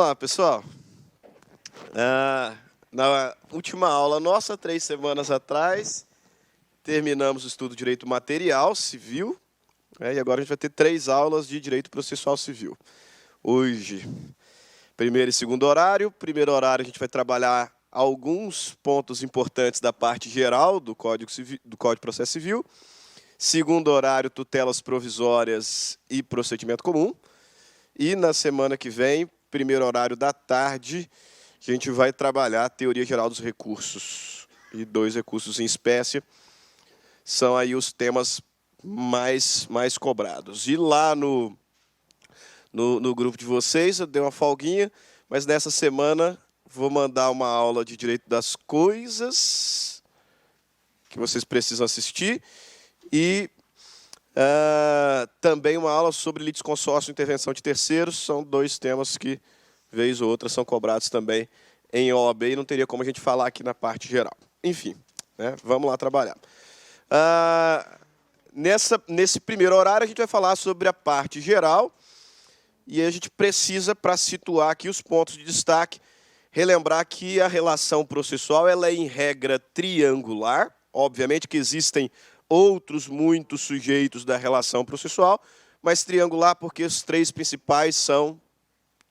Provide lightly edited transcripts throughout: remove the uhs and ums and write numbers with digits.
lá, pessoal. Na última aula nossa, 3 semanas atrás, terminamos o estudo de Direito Material Civil, e agora a gente vai ter 3 aulas de Direito Processual Civil. Hoje, primeiro e segundo horário. Primeiro horário a gente vai trabalhar alguns pontos importantes da parte geral do Código de Processo Civil. Segundo horário, tutelas provisórias e procedimento comum. E na semana que vem, primeiro horário da tarde, a gente vai trabalhar a teoria geral dos recursos. E 2 recursos em espécie são aí os temas mais cobrados. E lá no grupo de vocês, eu dei uma folguinha, mas nessa semana vou mandar uma aula de Direito das Coisas, que vocês precisam assistir, e também uma aula sobre litisconsórcio e intervenção de terceiros. São 2 temas que, vez ou outra, são cobrados também em OAB e não teria como a gente falar aqui na parte geral. Enfim, né, vamos lá trabalhar. Nesse primeiro horário, a gente vai falar sobre a parte geral, e a gente precisa, para situar aqui os pontos de destaque, relembrar que a relação processual ela é, em regra, triangular. Obviamente que existem outros muitos sujeitos da relação processual, mas triangular porque os 3 principais são,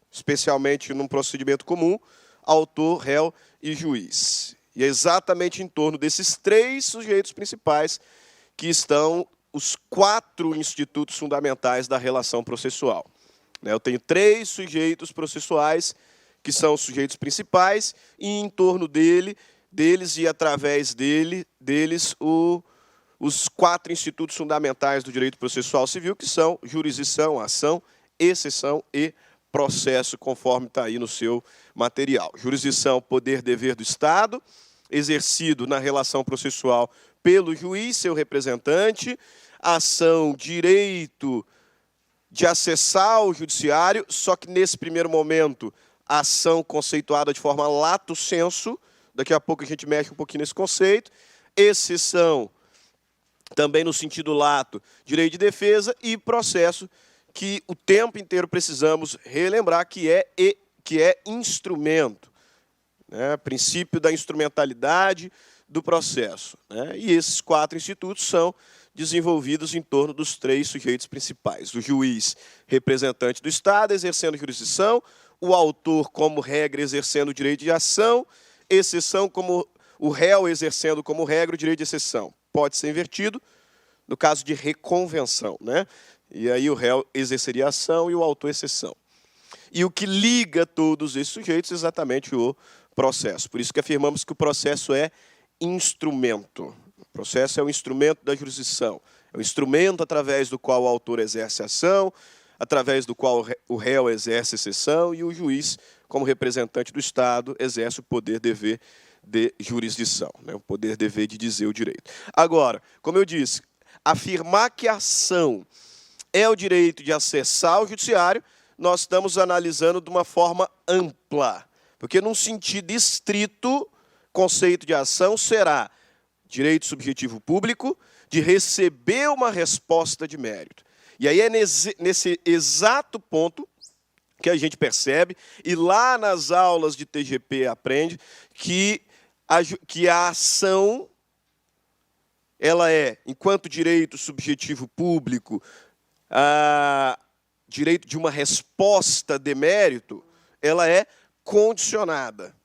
especialmente num procedimento comum, autor, réu e juiz. E é exatamente em torno desses 3 sujeitos principais que estão os 4 institutos fundamentais da relação processual. Eu tenho 3 sujeitos processuais, que são os sujeitos principais, e em torno deles e através deles os 4 institutos fundamentais do direito processual civil, que são jurisdição, ação, exceção e processo, conforme está aí no seu material. Jurisdição, poder, dever do Estado, exercido na relação processual pelo juiz, seu representante. Ação, direito de acessar o judiciário, só que nesse primeiro momento, a ação conceituada de forma lato sensu, daqui a pouco a gente mexe um pouquinho nesse conceito. Exceção, também no sentido lato, direito de defesa, e processo, que o tempo inteiro precisamos relembrar que é instrumento, né? Princípio da instrumentalidade do processo, né? E esses 4 institutos são desenvolvidos em torno dos 3 sujeitos principais. O juiz, representante do Estado, exercendo jurisdição, o autor, como regra, exercendo o direito de ação, exceção, como o réu exercendo como regra o direito de exceção. Pode ser invertido no caso de reconvenção, né? E aí o réu exerceria a ação e o autor exceção. E o que liga todos esses sujeitos é exatamente o processo. Por isso que afirmamos que o processo é instrumento. O processo é um instrumento da jurisdição. É um instrumento através do qual o autor exerce a ação, através do qual o réu exerce a exceção, e o juiz, como representante do Estado, exerce o poder-dever de jurisdição, né? O poder-dever de dizer o direito. Agora, como eu disse, afirmar que a ação é o direito de acessar o judiciário, nós estamos analisando de uma forma ampla, porque num sentido estrito, conceito de ação será direito subjetivo público de receber uma resposta de mérito. E aí é nesse exato ponto que a gente percebe, e lá nas aulas de TGP aprende, que a ação ela é, enquanto direito subjetivo público, direito de uma resposta de mérito, ela é condicionada.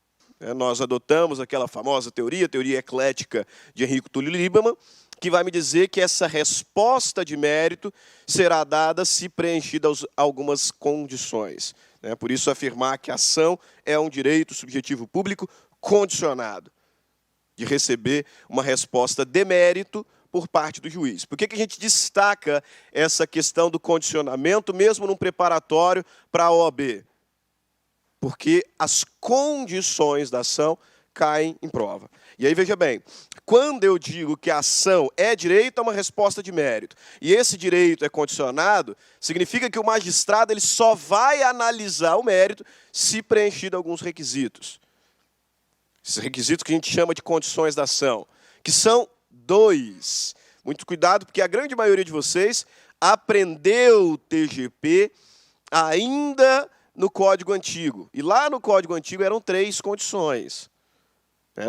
Nós adotamos aquela famosa teoria eclética de Henrico Túlio Lieberman, que vai me dizer que essa resposta de mérito será dada se preenchidas algumas condições. Por isso, afirmar que a ação é um direito subjetivo público condicionado, de receber uma resposta de mérito por parte do juiz. Por que a gente destaca essa questão do condicionamento, mesmo num preparatório para a OAB? Porque as condições da ação caem em prova. E aí, veja bem, quando eu digo que a ação é direito a uma resposta de mérito, e esse direito é condicionado, significa que o magistrado ele só vai analisar o mérito se preenchido alguns requisitos. Esses requisitos que a gente chama de condições da ação, que são 2. Muito cuidado, porque a grande maioria de vocês aprendeu o TGP ainda no Código Antigo. E lá no Código Antigo eram 3 condições.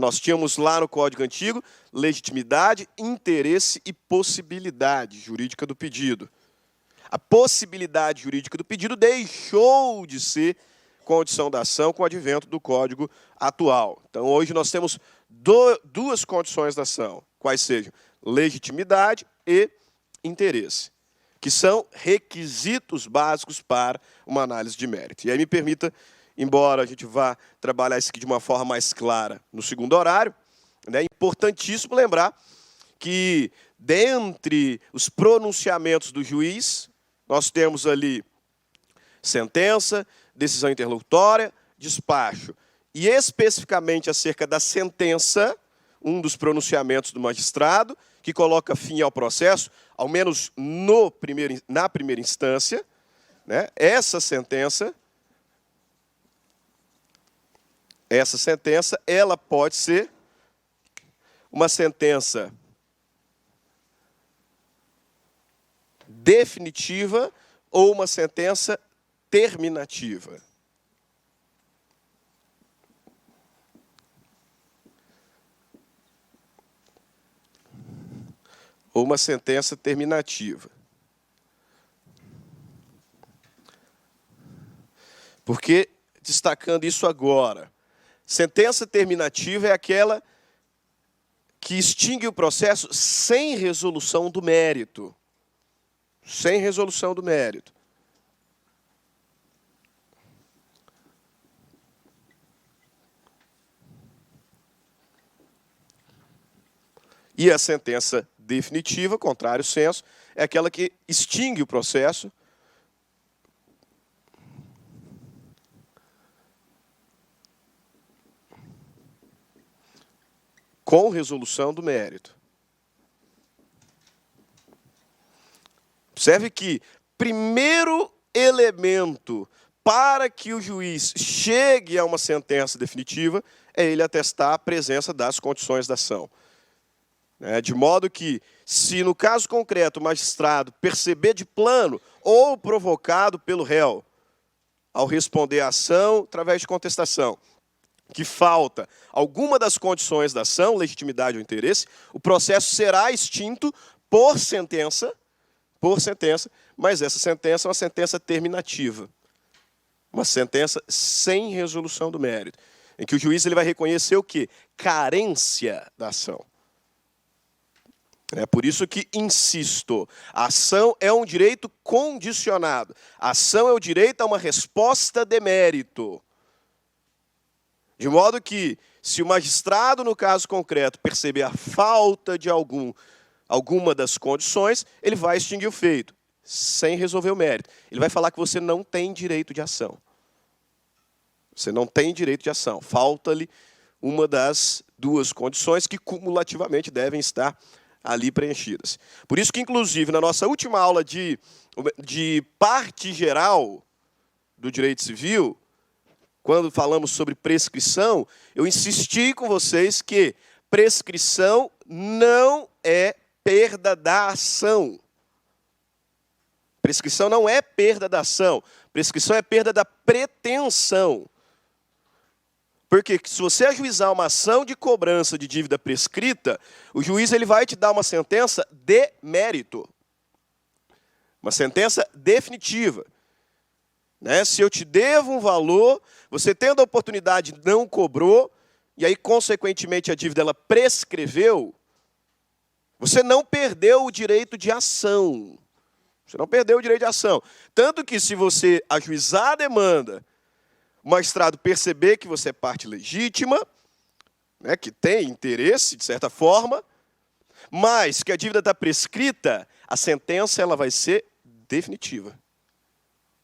Nós tínhamos lá no Código Antigo legitimidade, interesse e possibilidade jurídica do pedido. A possibilidade jurídica do pedido deixou de ser condição da ação com o advento do Código atual. Então, hoje nós temos duas condições da ação, quais sejam legitimidade e interesse, que são requisitos básicos para uma análise de mérito. E aí me permita, embora a gente vá trabalhar isso aqui de uma forma mais clara no segundo horário, é importantíssimo lembrar que, dentre os pronunciamentos do juiz, nós temos ali sentença, decisão interlocutória, despacho. E especificamente acerca da sentença, um dos pronunciamentos do magistrado, que coloca fim ao processo, ao menos na primeira instância, né? Essa sentença, ela pode ser uma sentença definitiva ou uma sentença terminativa. Ou uma sentença terminativa. Porque, destacando isso agora, sentença terminativa é aquela que extingue o processo sem resolução do mérito. Sem resolução do mérito. E a sentença definitiva, contrário senso, é aquela que extingue o processo com resolução do mérito. Observe que primeiro elemento para que o juiz chegue a uma sentença definitiva é ele atestar a presença das condições da ação. De modo que, se no caso concreto o magistrado perceber de plano ou provocado pelo réu, ao responder à ação através de contestação, que falta alguma das condições da ação, legitimidade ou interesse, o processo será extinto por sentença, mas essa sentença é uma sentença terminativa. Uma sentença sem resolução do mérito, em que o juiz ele vai reconhecer o quê? Carência da ação. É por isso que insisto, a ação é um direito condicionado. A ação é o direito a uma resposta de mérito. De modo que, se o magistrado, no caso concreto, perceber a falta de alguma das condições, ele vai extinguir o feito, sem resolver o mérito. Ele vai falar que você não tem direito de ação. Você não tem direito de ação. Falta-lhe uma das duas condições que cumulativamente devem estar ali preenchidas. Por isso que, inclusive, na nossa última aula de parte geral do direito civil, quando falamos sobre prescrição, eu insisti com vocês que prescrição não é perda da ação. Prescrição não é perda da ação. Prescrição é perda da pretensão. Porque se você ajuizar uma ação de cobrança de dívida prescrita, o juiz ele vai te dar uma sentença de mérito. Uma sentença definitiva. Se eu te devo um valor, você tendo a oportunidade não cobrou, e aí, consequentemente, a dívida ela prescreveu, você não perdeu o direito de ação. Você não perdeu o direito de ação. Tanto que, se você ajuizar a demanda, o magistrado perceber que você é parte legítima, que tem interesse, de certa forma, mas que a dívida está prescrita, a sentença ela vai ser definitiva.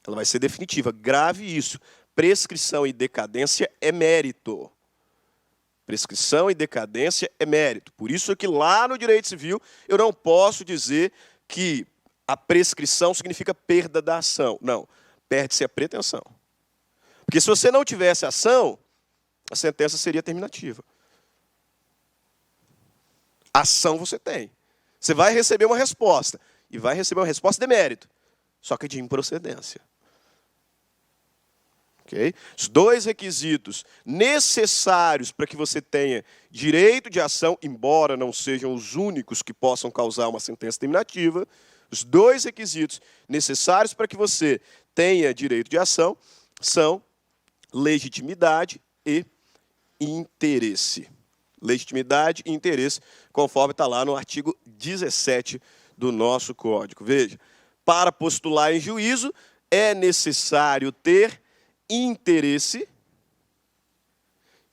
Ela vai ser definitiva. Grave isso. Prescrição e decadência é mérito. Prescrição e decadência é mérito. Por isso que lá no direito civil eu não posso dizer que a prescrição significa perda da ação. Não, perde-se a pretensão. Porque se você não tivesse ação, a sentença seria terminativa. Ação você tem. Você vai receber uma resposta. E vai receber uma resposta de mérito. Só que de improcedência. Okay? Os dois requisitos necessários para que você tenha direito de ação, embora não sejam os únicos que possam causar uma sentença terminativa, os dois requisitos necessários para que você tenha direito de ação são legitimidade e interesse. Legitimidade e interesse, conforme está lá no artigo 17 do nosso Código. Veja, para postular em juízo é necessário ter interesse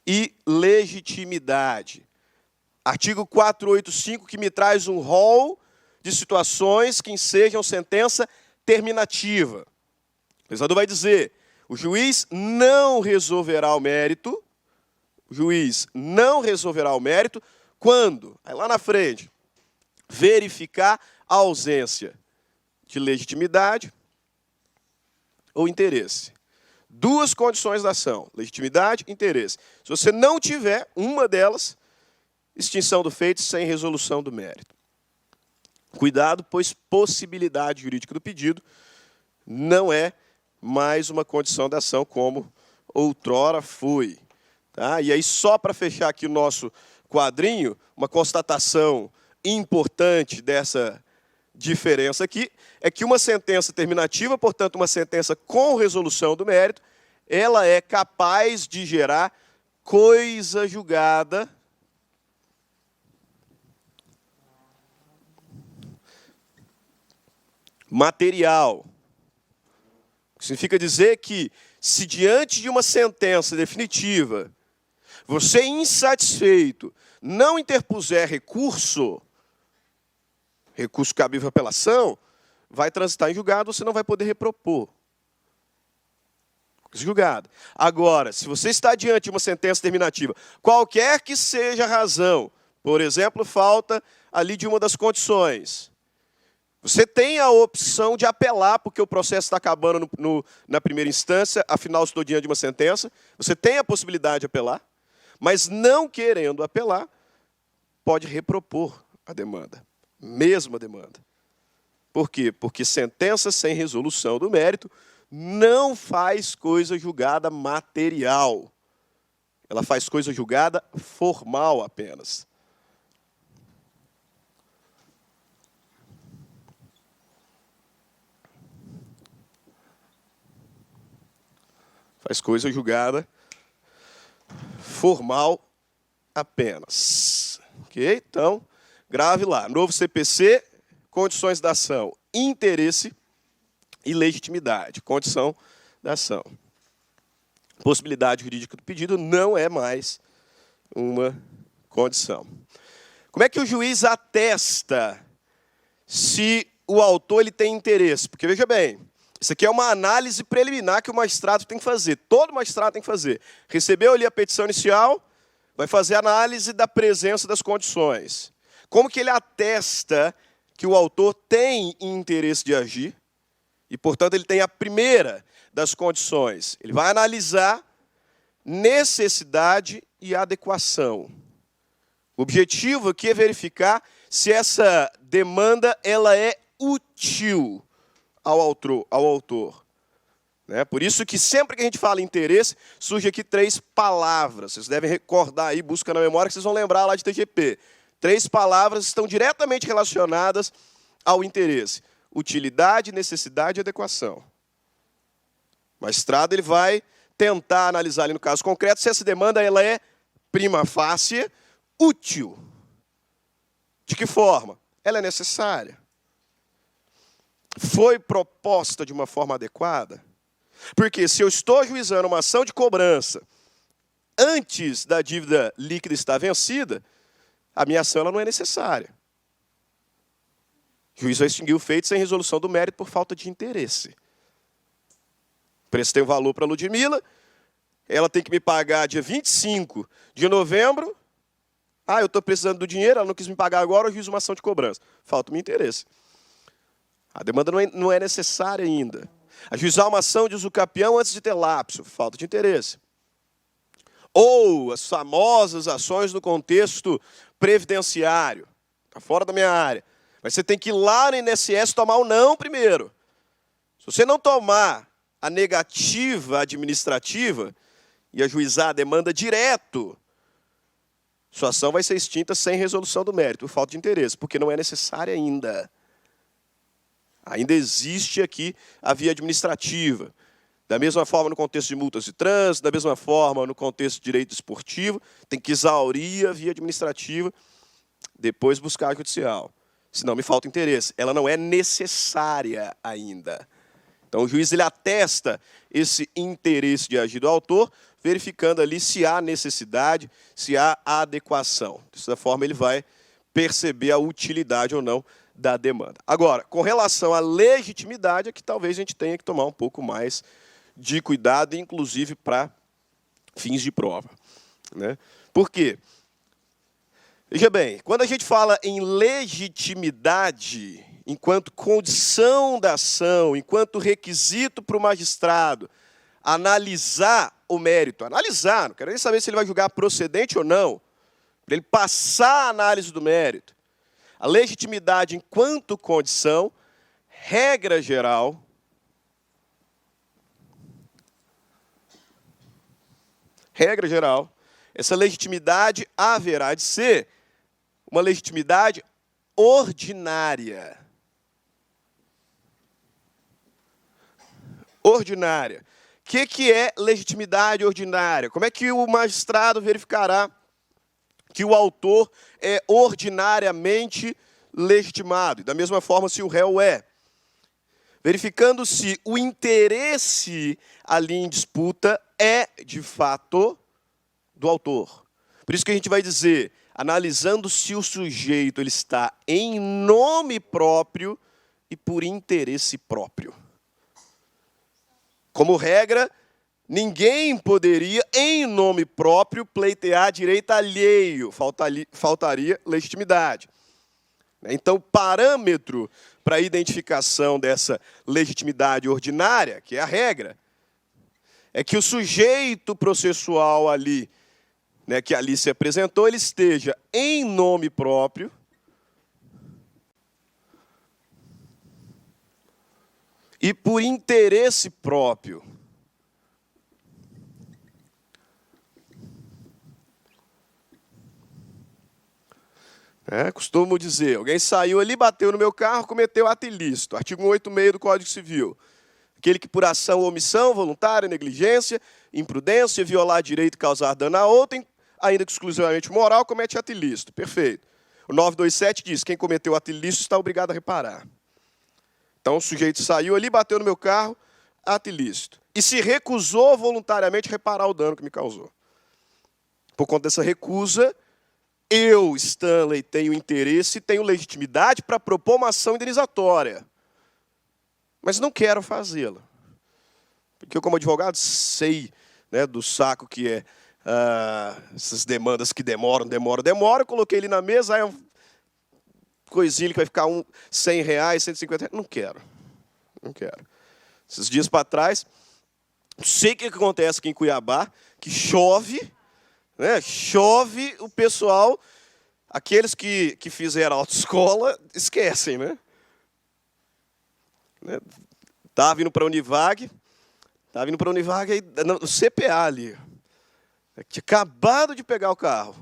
e legitimidade. Artigo 485, que me traz um rol de situações que ensejam sentença terminativa. O legislador vai dizer, o juiz não resolverá o mérito, quando, aí lá na frente, verificar a ausência de legitimidade ou interesse. Duas condições da ação, legitimidade e interesse. Se você não tiver uma delas, extinção do feito sem resolução do mérito. Cuidado, pois possibilidade jurídica do pedido não é mais uma condição da ação como outrora foi. Tá? E aí, só para fechar aqui o nosso quadrinho, uma constatação importante dessa diferença aqui é que uma sentença terminativa, portanto, uma sentença com resolução do mérito, ela é capaz de gerar coisa julgada material. Significa dizer que, se diante de uma sentença definitiva, você insatisfeito não interpuser recurso cabível à apelação, vai transitar em julgado, você não vai poder repropor. Julgado. Agora, se você está diante de uma sentença terminativa, qualquer que seja a razão, por exemplo, falta ali de uma das condições, você tem a opção de apelar, porque o processo está acabando na primeira instância, afinal estou diante de uma sentença, você tem a possibilidade de apelar, mas não querendo apelar, pode repropor a demanda, mesma demanda. Por quê? Porque sentença sem resolução do mérito não faz coisa julgada material. Ela faz coisa julgada formal apenas. Faz coisa julgada formal apenas. Ok? Então, grave lá. Novo CPC, condições da ação, interesse e legitimidade. Condição da ação. Possibilidade jurídica do pedido não é mais uma condição. Como é que o juiz atesta se o autor ele tem interesse? Porque, veja bem, isso aqui é uma análise preliminar que o magistrado tem que fazer. Todo magistrado tem que fazer. Recebeu ali a petição inicial, vai fazer a análise da presença das condições. Como que ele atesta que o autor tem interesse de agir e, portanto, ele tem a primeira das condições? Ele vai analisar necessidade e adequação. O objetivo aqui é verificar se essa demanda ela é útil ao autor. Né? Por isso que sempre que a gente fala em interesse, surge aqui 3 palavras. Vocês devem recordar aí, busca na memória, que vocês vão lembrar lá de TGP. 3 palavras estão diretamente relacionadas ao interesse. Utilidade, necessidade e adequação. O magistrado ele vai tentar analisar ali no caso concreto se essa demanda ela é prima facie útil. De que forma? Ela é necessária. Foi proposta de uma forma adequada? Porque se eu estou ajuizando uma ação de cobrança antes da dívida líquida estar vencida, a minha ação ela não é necessária. O juiz vai extinguir o feito sem resolução do mérito por falta de interesse. Prestei um valor para a Ludmila, ela tem que me pagar dia 25 de novembro. Ah, eu estou precisando do dinheiro, ela não quis me pagar agora, eu ajuizo uma ação de cobrança. Falta-me interesse. A demanda não é necessária ainda. Ajuizar uma ação de usucapião antes de ter lapso, falta de interesse. Ou as famosas ações no contexto previdenciário. Está fora da minha área. Mas você tem que ir lá no INSS tomar o não primeiro. Se você não tomar a negativa administrativa e ajuizar a demanda direto, sua ação vai ser extinta sem resolução do mérito, por falta de interesse, porque não é necessária ainda. Ainda existe aqui a via administrativa. Da mesma forma no contexto de multas de trânsito, da mesma forma no contexto de direito esportivo, tem que exaurir a via administrativa, depois buscar a judicial. Senão me falta interesse. Ela não é necessária ainda. Então o juiz ele atesta esse interesse de agir do autor, verificando ali se há necessidade, se há adequação. Dessa forma ele vai perceber a utilidade ou não da demanda. Agora, com relação à legitimidade, é que talvez a gente tenha que tomar um pouco mais de cuidado, inclusive para fins de prova, né? Por quê? Veja bem, quando a gente fala em legitimidade, enquanto condição da ação, enquanto requisito para o magistrado analisar o mérito, analisar, não quero nem saber se ele vai julgar procedente ou não, para ele passar a análise do mérito. A legitimidade enquanto condição, regra geral, essa legitimidade haverá de ser uma legitimidade ordinária. Ordinária. O que é legitimidade ordinária? Como é que o magistrado verificará que o autor é ordinariamente legitimado? E da mesma forma, se o réu é. Verificando se o interesse ali em disputa é, de fato, do autor. Por isso que a gente vai dizer, analisando se o sujeito ele está em nome próprio e por interesse próprio. Como regra, ninguém poderia, em nome próprio, pleitear direito alheio, faltaria legitimidade. Então, o parâmetro para a identificação dessa legitimidade ordinária, que é a regra, é que o sujeito processual ali, né, que ali se apresentou, ele esteja em nome próprio e por interesse próprio. Costumo dizer, alguém saiu ali, bateu no meu carro, cometeu ato ilícito. Artigo 186 do Código Civil. Aquele que por ação ou omissão, voluntária, negligência, imprudência, violar direito e causar dano a outrem, ainda que exclusivamente moral, comete ato ilícito. Perfeito. O 927 diz, quem cometeu ato ilícito está obrigado a reparar. Então o sujeito saiu ali, bateu no meu carro, ato ilícito. E se recusou voluntariamente a reparar o dano que me causou. Por conta dessa recusa, eu, Stanley, tenho interesse e tenho legitimidade para propor uma ação indenizatória. Mas não quero fazê-la. Porque eu, como advogado, sei, né, do saco que é essas demandas que demoram. Eu coloquei ele na mesa, aí é um coisinha que vai ficar R$100, R$150. Não quero. Esses dias para trás, não sei o que acontece aqui em Cuiabá, que chove, né? Chove, o pessoal, aqueles que fizeram autoescola, esquecem, né? Estava vindo para a Univag, aí, no CPA ali. Tinha acabado de pegar o carro.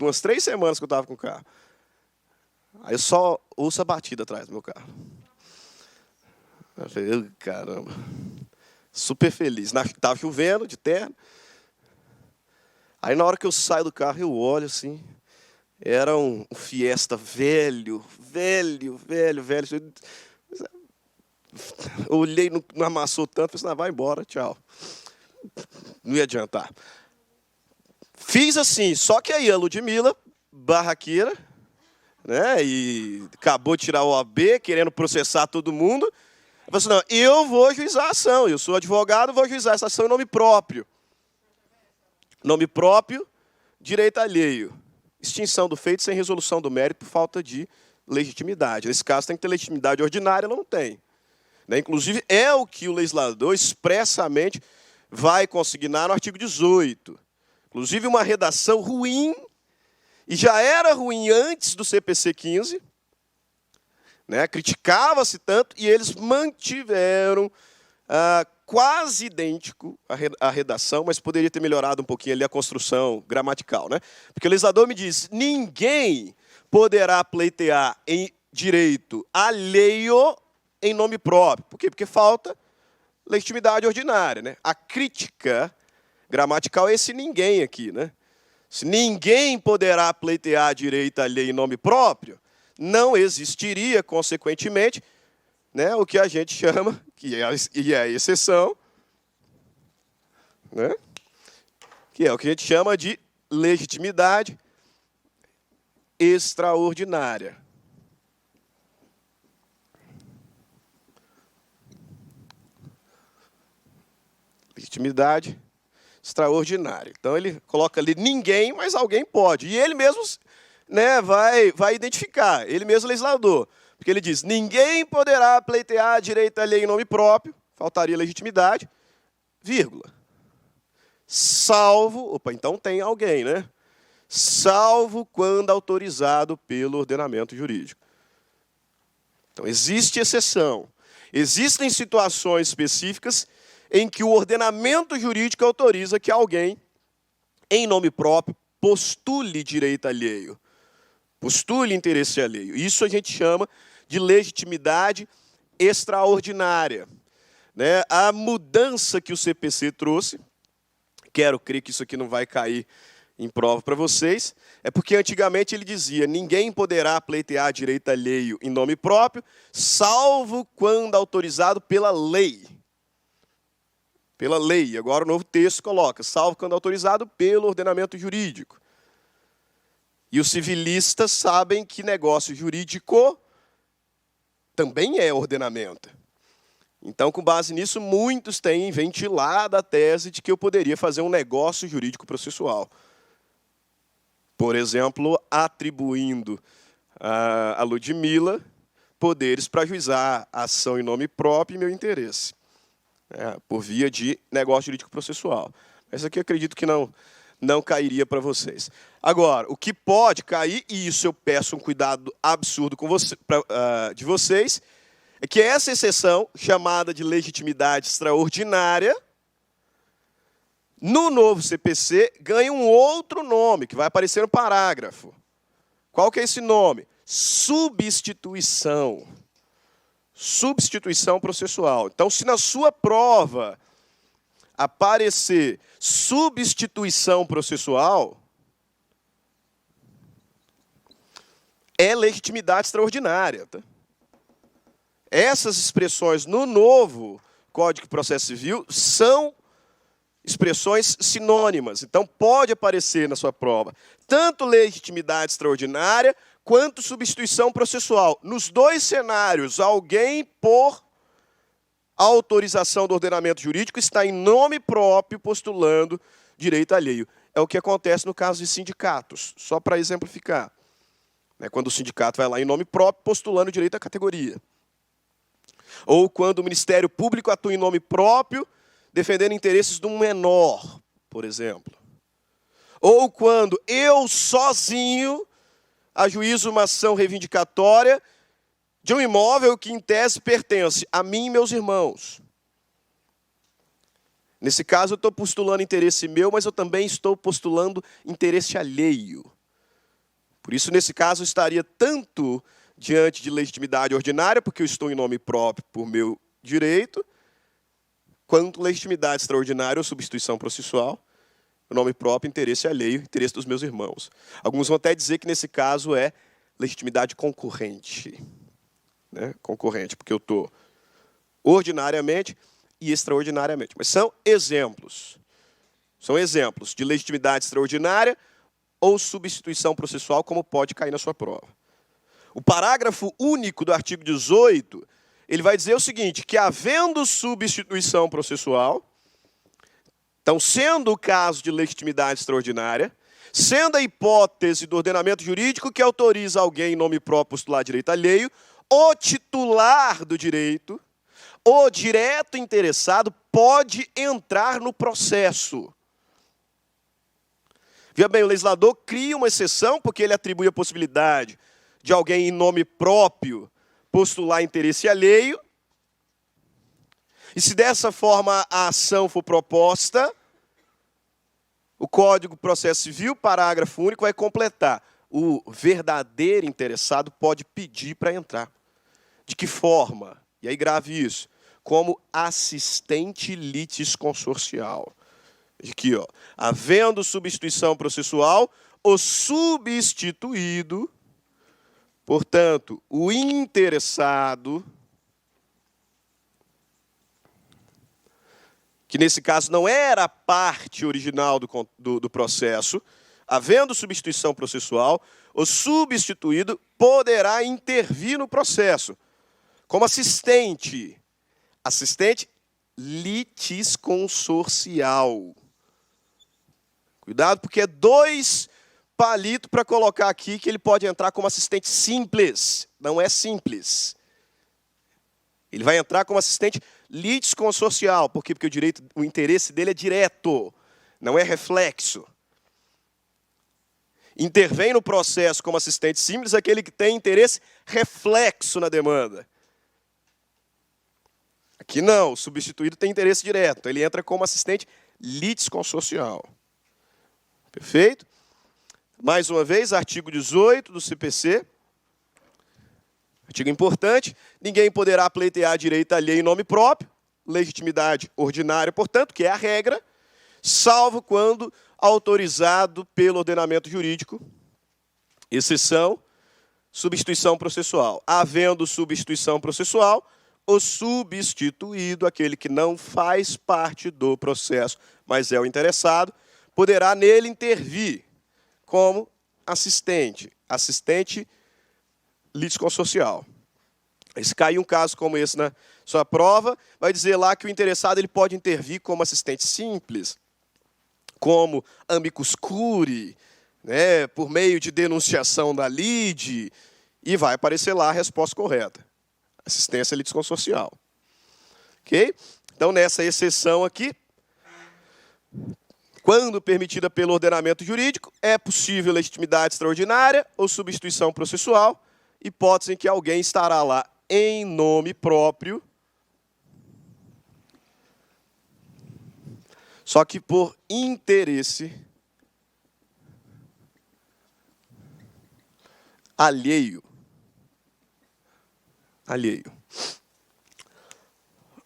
Umas 3 semanas que eu estava com o carro. Aí eu só ouço a batida atrás do meu carro. Eu falei, caramba. Super feliz. Estava chovendo, de terno. Aí na hora que eu saio do carro, eu olho assim. Era um Fiesta velho. Eu olhei, não amassou tanto, falei assim, vai embora, tchau. Não ia adiantar. Fiz assim, só que aí a Ludmila, barraqueira, né, e acabou de tirar o OAB, querendo processar todo mundo. Eu falei assim, não, eu vou ajuizar a ação, eu sou advogado, vou ajuizar essa ação em nome próprio. Nome próprio, direito alheio. Extinção do feito sem resolução do mérito por falta de legitimidade. Nesse caso tem que ter legitimidade ordinária, não tem. Inclusive, é o que o legislador expressamente vai consignar no artigo 18. Inclusive, uma redação ruim, e já era ruim antes do CPC 15, né? Criticava-se tanto, e eles mantiveram quase idêntico à redação, mas poderia ter melhorado um pouquinho ali a construção gramatical, né? Porque o legislador me diz: ninguém poderá pleitear em direito alheio em nome próprio. Por quê? Porque falta legitimidade ordinária, né? A crítica gramatical é esse ninguém aqui, né? Se ninguém poderá pleitear direito alheio em nome próprio, não existiria, consequentemente, né, o que a gente chama, que é a exceção, né, que é o que a gente chama de legitimidade extraordinária. Legitimidade extraordinária. Então, ele coloca ali ninguém, mas alguém pode. E ele mesmo, né, vai identificar, ele mesmo legislador. Porque ele diz: ninguém poderá pleitear direito alheio em nome próprio, faltaria legitimidade, vírgula. Salvo, então tem alguém, né? Salvo quando autorizado pelo ordenamento jurídico. Então, existe exceção. Existem situações específicas em que o ordenamento jurídico autoriza que alguém, em nome próprio, postule direito alheio, postule interesse alheio. Isso a gente chama de legitimidade extraordinária. Né? A mudança que o CPC trouxe, quero crer que isso aqui não vai cair em prova para vocês, é porque antigamente ele dizia: ninguém poderá pleitear direito alheio em nome próprio, salvo quando autorizado pela lei. Pela lei. Agora o novo texto coloca: salvo quando autorizado pelo ordenamento jurídico. E os civilistas sabem que negócio jurídico também é ordenamento. Então, com base nisso, muitos têm ventilado a tese de que eu poderia fazer um negócio jurídico processual. Por exemplo, atribuindo a Ludmila poderes para ajuizar a ação em nome próprio e meu interesse, por via de negócio jurídico processual. Mas aqui eu acredito que não cairia para vocês. Agora, o que pode cair, e isso eu peço um cuidado absurdo de vocês, é que essa exceção, chamada de legitimidade extraordinária, no novo CPC, ganha um outro nome, que vai aparecer no parágrafo. Qual que é esse nome? Substituição. Substituição processual. Então, se na sua prova aparecer substituição processual, é legitimidade extraordinária. Tá? Essas expressões no novo Código de Processo Civil são expressões sinônimas. Então, pode aparecer na sua prova tanto legitimidade extraordinária quanto substituição processual. Nos dois cenários, alguém, por autorização do ordenamento jurídico, está em nome próprio postulando direito alheio. É o que acontece no caso de sindicatos, só para exemplificar. Quando o sindicato vai lá em nome próprio postulando direito à categoria. Ou quando o Ministério Público atua em nome próprio, defendendo interesses de um menor, por exemplo. Ou quando eu sozinho ajuizo uma ação reivindicatória de um imóvel que, em tese, pertence a mim e meus irmãos. Nesse caso, eu estou postulando interesse meu, mas eu também estou postulando interesse alheio. Por isso, nesse caso, eu estaria tanto diante de legitimidade ordinária, porque eu estou em nome próprio por meu direito, quanto legitimidade extraordinária ou substituição processual, o nome próprio, interesse alheio, interesse dos meus irmãos. Alguns vão até dizer que, nesse caso, é legitimidade concorrente. Concorrente, porque eu estou ordinariamente e extraordinariamente. Mas são exemplos. São exemplos de legitimidade extraordinária ou substituição processual, como pode cair na sua prova. O parágrafo único do artigo 18, ele vai dizer o seguinte, que havendo substituição processual, então, sendo o caso de legitimidade extraordinária, sendo a hipótese do ordenamento jurídico que autoriza alguém em nome próprio postular direito alheio, o titular do direito, o direto interessado, pode entrar no processo. Veja bem, o legislador cria uma exceção porque ele atribui a possibilidade de alguém em nome próprio postular interesse alheio. E se dessa forma a ação for proposta, o Código de Processo Civil, parágrafo único, vai completar. O verdadeiro interessado pode pedir para entrar. De que forma? E aí grave isso. Como assistente litisconsorcial. Aqui, ó. Havendo substituição processual, o substituído, portanto, o interessado, que nesse caso não era a parte original do processo, havendo substituição processual, o substituído poderá intervir no processo como assistente litisconsorcial. Cuidado, porque é 2 palitos para colocar aqui que ele pode entrar como assistente simples. Não é simples. Ele vai entrar como assistente litisconsorcial. Por quê? Porque o interesse dele é direto, não é reflexo. Intervém no processo como assistente simples aquele que tem interesse reflexo na demanda. Aqui não, o substituído tem interesse direto. Ele entra como assistente litisconsorcial. Perfeito? Mais uma vez, artigo 18 do CPC. Artigo importante. Ninguém poderá pleitear direito alheio em nome próprio, legitimidade ordinária, portanto, que é a regra, salvo quando autorizado pelo ordenamento jurídico, exceção, substituição processual. Havendo substituição processual, o substituído, aquele que não faz parte do processo, mas é o interessado, poderá nele intervir como assistente litisconsorcial. Se cair um caso como esse na sua prova, vai dizer lá que o interessado ele pode intervir como assistente simples, como amicus curiae, né, por meio de denunciação da lide, e vai aparecer lá a resposta correta. Assistência litisconsorcial. Ok? Então, nessa exceção aqui, quando permitida pelo ordenamento jurídico, é possível legitimidade extraordinária ou substituição processual, hipótese em que alguém estará lá em nome próprio, só que por interesse alheio.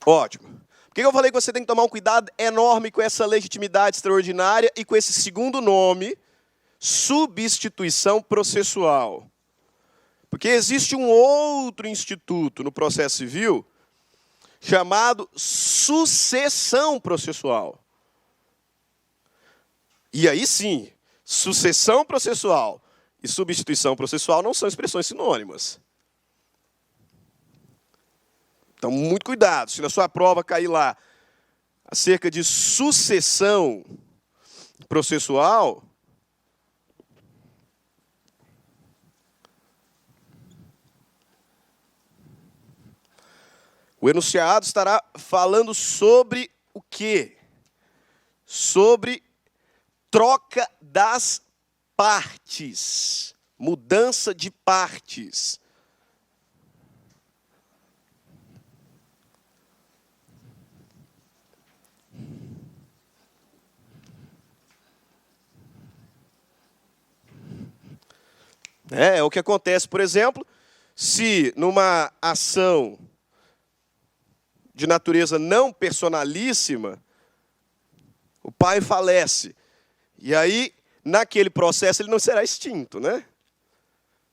Ótimo. Por que eu falei que você tem que tomar um cuidado enorme com essa legitimidade extraordinária e com esse segundo nome, substituição processual? Porque existe um outro instituto no processo civil chamado sucessão processual. E aí sim, sucessão processual e substituição processual não são expressões sinônimas. Então, muito cuidado. Se na sua prova cair lá acerca de sucessão processual, o enunciado estará falando sobre o quê? Sobre troca das partes, mudança de partes. É o que acontece, por exemplo, se numa ação de natureza não personalíssima, o pai falece. E aí, naquele processo, ele não será extinto, né?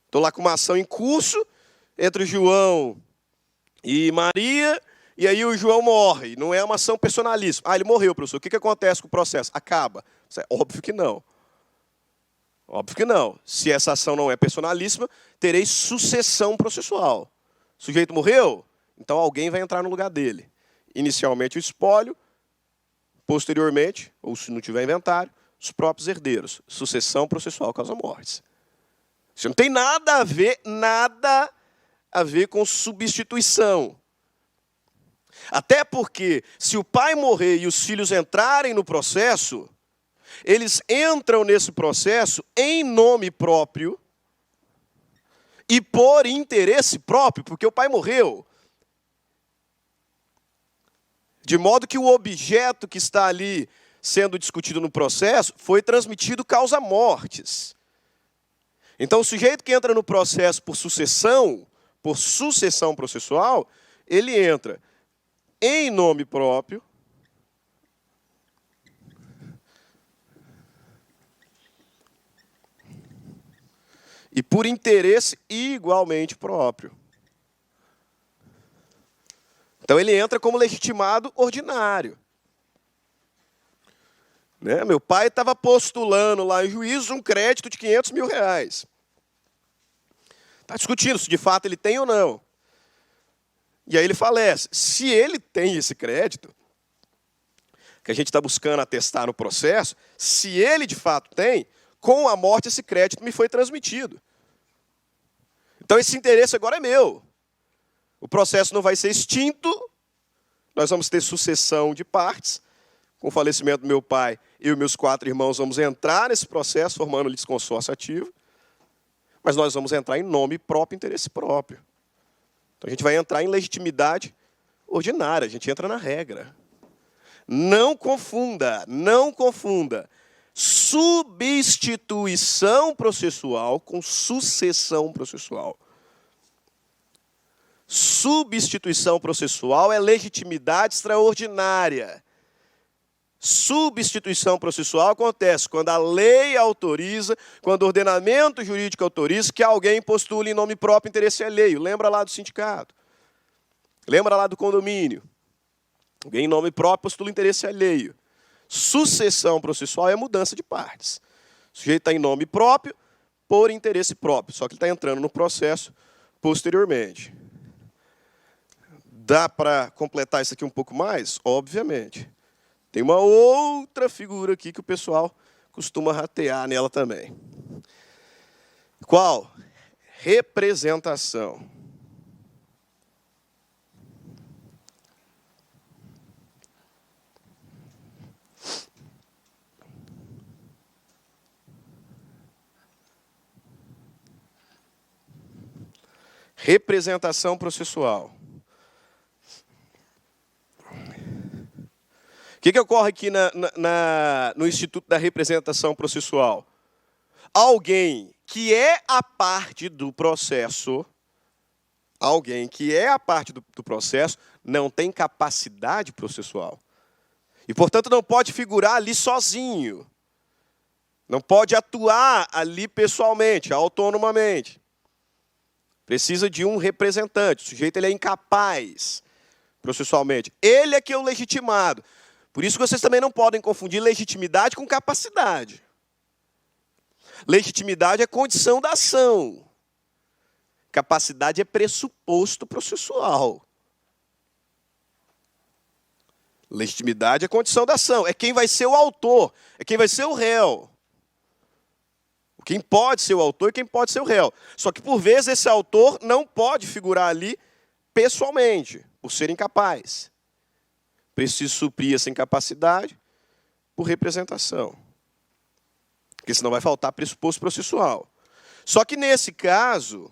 Estou lá com uma ação em curso entre João e Maria, e aí o João morre. Não é uma ação personalíssima. Ah, ele morreu, professor. O que acontece com o processo? Acaba. Óbvio que não. Óbvio que não. Se essa ação não é personalíssima, terei sucessão processual. O sujeito morreu, então alguém vai entrar no lugar dele. Inicialmente o espólio, posteriormente, ou se não tiver inventário, os próprios herdeiros. Sucessão processual causa mortes. Isso não tem nada a ver com substituição. Até porque, se o pai morrer e os filhos entrarem no processo, eles entram nesse processo em nome próprio e por interesse próprio, porque o pai morreu. De modo que o objeto que está ali sendo discutido no processo foi transmitido causa mortes. Então, o sujeito que entra no processo por sucessão processual, ele entra em nome próprio, e por interesse igualmente próprio. Então, ele entra como legitimado ordinário. Né? Meu pai estava postulando lá em juízo um crédito de R$500 mil. Está discutindo se de fato ele tem ou não. E aí ele falece. Se ele tem esse crédito, que a gente está buscando atestar no processo, se ele de fato tem, com a morte esse crédito me foi transmitido. Então esse interesse agora é meu. O processo não vai ser extinto, nós vamos ter sucessão de partes. Com o falecimento do meu pai, eu e meus 4 irmãos vamos entrar nesse processo, formando litisconsórcio ativo, mas nós vamos entrar em nome próprio, interesse próprio. Então a gente vai entrar em legitimidade ordinária, a gente entra na regra. Não confunda substituição processual com sucessão processual. Substituição processual é legitimidade extraordinária. Substituição processual acontece quando a lei autoriza, quando o ordenamento jurídico autoriza que alguém postule em nome próprio interesse alheio. Lembra lá do sindicato. Lembra lá do condomínio. Alguém em nome próprio postula interesse alheio. Sucessão processual é mudança de partes. O sujeito está em nome próprio por interesse próprio, só que ele está entrando no processo posteriormente. Dá para completar isso aqui um pouco mais? Obviamente. Tem uma outra figura aqui que o pessoal costuma ratear nela também. Qual? Representação. Representação processual. O que ocorre aqui no Instituto da Representação Processual? Alguém que é a parte do processo, não tem capacidade processual. E, portanto, não pode figurar ali sozinho. Não pode atuar ali pessoalmente, autonomamente. Precisa de um representante. O sujeito ele é incapaz processualmente. Ele é que é o legitimado. Por isso que vocês também não podem confundir legitimidade com capacidade. Legitimidade é condição da ação. Capacidade é pressuposto processual. Legitimidade é condição da ação. É quem vai ser o autor, é quem vai ser o réu. Quem pode ser o autor e quem pode ser o réu. Só que, por vezes, esse autor não pode figurar ali pessoalmente, por ser incapaz. Preciso suprir essa incapacidade por representação. Porque senão vai faltar pressuposto processual. Só que nesse caso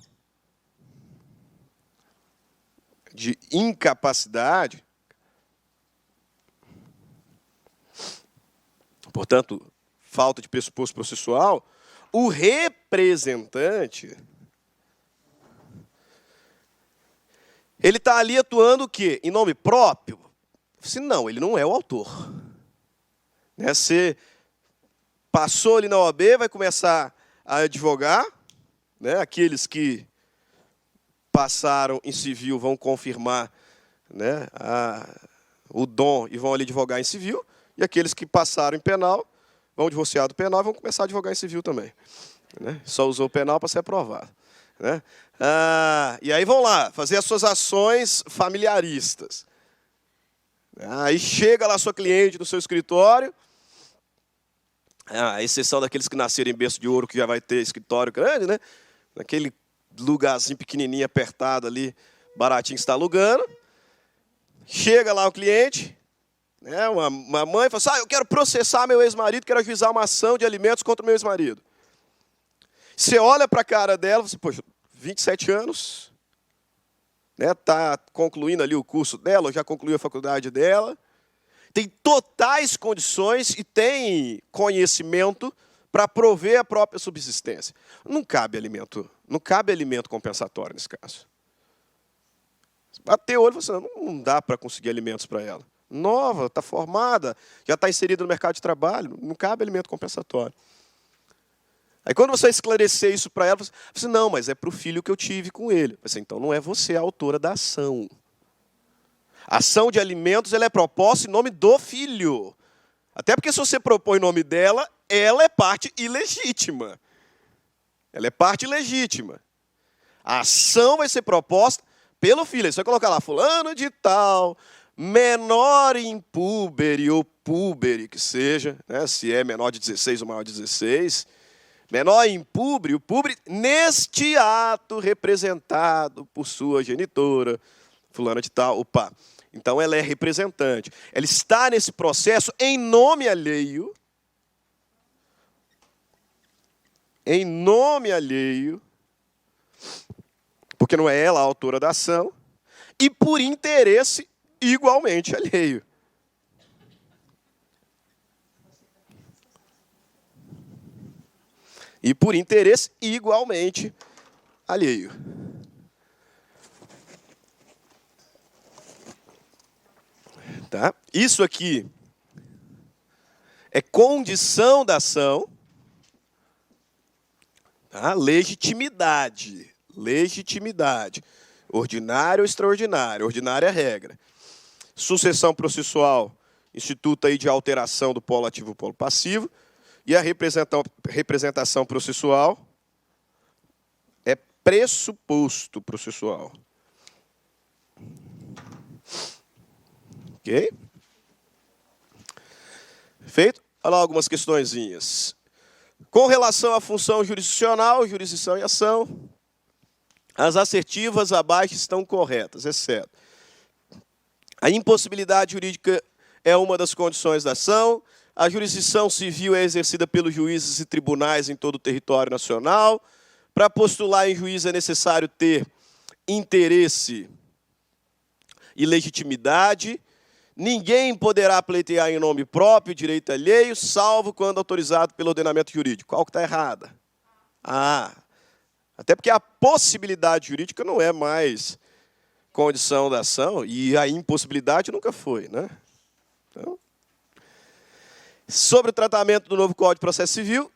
de incapacidade, portanto, falta de pressuposto processual, o representante, ele está ali atuando o quê? Em nome próprio? Se não, ele não é o autor. Né? Você passou ali na OAB, vai começar a advogar. Né? Aqueles que passaram em civil vão confirmar, né, o dom e vão ali advogar em civil. E aqueles que passaram em penal vão divorciar do penal e vão começar a advogar em civil também. Né? Só usou o penal para ser aprovado. Né? E aí vão lá fazer as suas ações familiaristas. Aí chega lá sua cliente no seu escritório, a exceção daqueles que nasceram em berço de ouro, que já vai ter escritório grande, né? Naquele lugarzinho pequenininho, apertado ali, baratinho que você está alugando. Chega lá o cliente, né? Uma mãe fala assim, eu quero processar meu ex-marido, quero ajuizar uma ação de alimentos contra o meu ex-marido. Você olha para a cara dela e fala, poxa, 27 anos... Está concluindo ali o curso dela, já concluiu a faculdade dela, tem totais condições e tem conhecimento para prover a própria subsistência. Não cabe alimento compensatório nesse caso. Bater o olho e falar assim, não dá para conseguir alimentos para ela. Nova, está formada, já está inserida no mercado de trabalho, não cabe alimento compensatório. Aí quando você esclarecer isso para ela, você fala assim, não, mas é para o filho que eu tive com ele. Assim, então não é você a autora da ação. A ação de alimentos ela é proposta em nome do filho. Até porque se você propõe em nome dela, ela é parte ilegítima. Ela é parte legítima. A ação vai ser proposta pelo filho. Aí você vai colocar lá, fulano de tal, menor impúbere ou púbere que seja, né, se é menor de 16 ou maior de 16, menor impúbere, o púbere, neste ato representado por sua genitora, fulana de tal, opa. Então ela é representante. Ela está nesse processo em nome alheio, porque não é ela a autora da ação, e por interesse igualmente alheio. E por interesse igualmente alheio. Tá? Isso aqui é condição da ação, tá? Legitimidade. Ordinária ou extraordinária. Ordinária é a regra. Sucessão processual, instituto aí de alteração do polo ativo e polo passivo. E a representação processual é pressuposto processual. Ok? Feito? Olha lá algumas questõezinhas. Com relação à função jurisdicional, jurisdição e ação, as assertivas abaixo estão corretas, exceto a impossibilidade jurídica é uma das condições da ação, a jurisdição civil é exercida pelos juízes e tribunais em todo o território nacional, para postular em juiz é necessário ter interesse e legitimidade, ninguém poderá pleitear em nome próprio direito alheio, salvo quando autorizado pelo ordenamento jurídico. Qual que está errada? Até porque a possibilidade jurídica não é mais condição da ação e a impossibilidade nunca foi, né? Então, sobre o tratamento do novo Código de Processo Civil,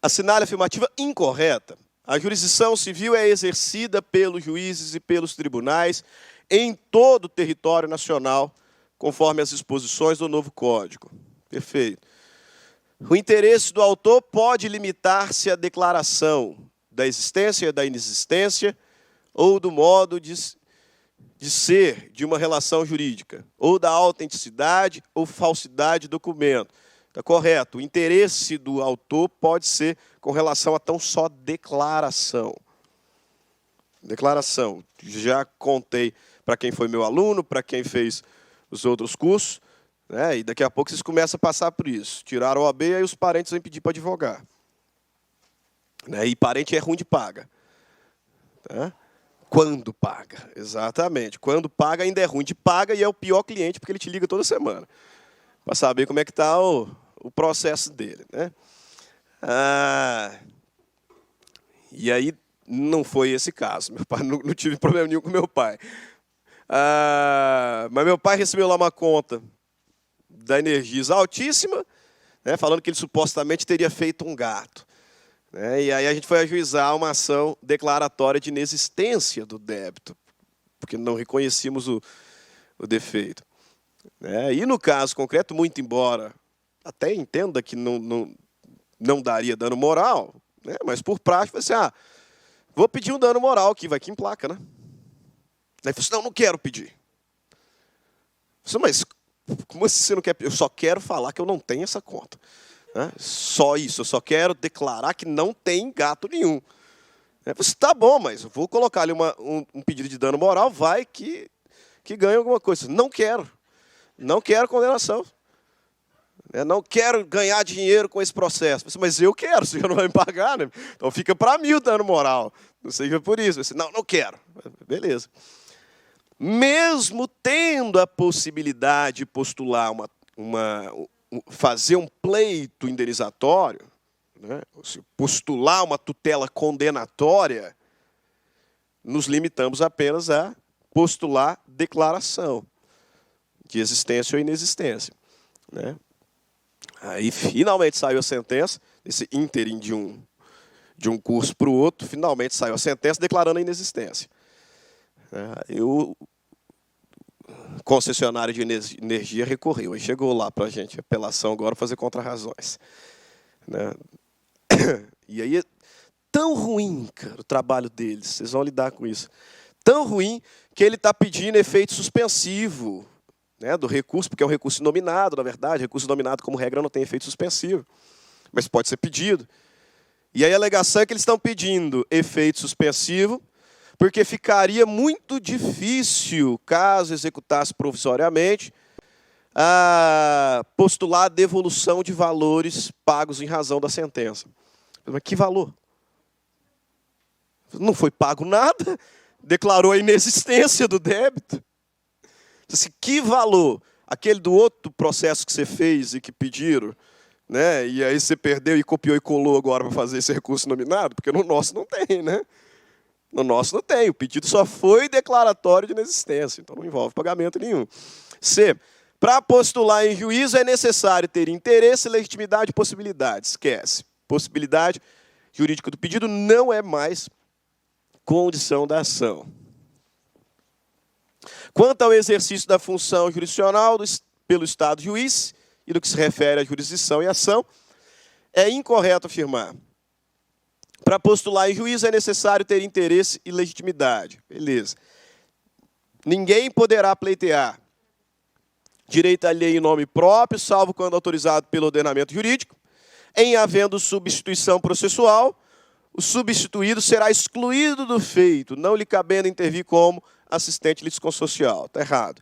assinale a afirmativa incorreta. A jurisdição civil é exercida pelos juízes e pelos tribunais em todo o território nacional, conforme as disposições do novo Código. Perfeito. O interesse do autor pode limitar-se à declaração da existência, da inexistência, ou do modo de ser de uma relação jurídica, ou da autenticidade ou falsidade do documento. Está correto. O interesse do autor pode ser com relação a tão só declaração. Declaração. Já contei para quem foi meu aluno, para quem fez os outros cursos, né? E daqui a pouco vocês começam a passar por isso. Tiraram o OAB, aí os parentes vão pedir para advogar. Né? E parente é ruim de paga. Tá? Quando paga, exatamente. Quando paga ainda é ruim de paga e é o pior cliente, porque ele te liga toda semana. Para saber como é que está o processo dele. Né? E aí não foi esse caso. Meu pai, não tive problema nenhum com meu pai. Mas meu pai recebeu lá uma conta da Energisa altíssima, né, falando que ele supostamente teria feito um gato. Né, e aí a gente foi ajuizar uma ação declaratória de inexistência do débito, porque não reconhecíamos o defeito. Né, e no caso concreto, muito embora até entenda que não daria dano moral, né, mas por prática, você vou pedir um dano moral aqui, vai aqui em placa, né? Aí você não quero pedir. Você, mas como assim você não quer pedir? Eu só quero falar que eu não tenho essa conta. Né? Só isso, eu só quero declarar que não tem gato nenhum. Você, tá bom, mas eu vou colocar ali um pedido de dano moral, vai que ganha alguma coisa. Não quero condenação. Não quero ganhar dinheiro com esse processo. Mas eu quero, você já não vai me pagar, né? Então fica para mim o dano moral. Não seja por isso. Você, não quero. Beleza. mesmo tendo a possibilidade de postular fazer um pleito indenizatório, né, postular uma tutela condenatória, nos limitamos apenas a postular declaração de existência ou inexistência, né? Aí, finalmente, saiu a sentença, esse ínterim de um curso para o outro, finalmente saiu a sentença declarando a inexistência. O concessionário de energia recorreu, aí chegou lá para a gente, apelação agora, fazer contrarrazões, né? E aí, é tão ruim, cara, o trabalho deles, vocês vão lidar com isso, tão ruim que ele está pedindo efeito suspensivo, né, do recurso, porque é um recurso nominado, na verdade. Recurso nominado, como regra, não tem efeito suspensivo, mas pode ser pedido. E aí a alegação é que eles estão pedindo efeito suspensivo, porque ficaria muito difícil, caso executasse provisoriamente, a postular a devolução de valores pagos em razão da sentença. Mas que valor? Não foi pago nada, declarou a inexistência do débito. Assim, que valor? Aquele do outro processo que você fez e que pediram, né? E aí você perdeu e copiou e colou agora para fazer esse recurso nominado? Porque no nosso não tem, né? No nosso não tem. O pedido só foi declaratório de inexistência, então não envolve pagamento nenhum. C. Para postular em juízo é necessário ter interesse, legitimidade e possibilidade. Esquece. Possibilidade jurídica do pedido não é mais condição da ação. Quanto ao exercício da função jurisdicional pelo Estado juiz e do que se refere à jurisdição e ação, é incorreto afirmar. Para postular em juízo é necessário ter interesse e legitimidade. Beleza. Ninguém poderá pleitear direito alheio em nome próprio, salvo quando autorizado pelo ordenamento jurídico. Em havendo substituição processual, o substituído será excluído do feito, não lhe cabendo intervir como assistente litisconsorcial. Está errado.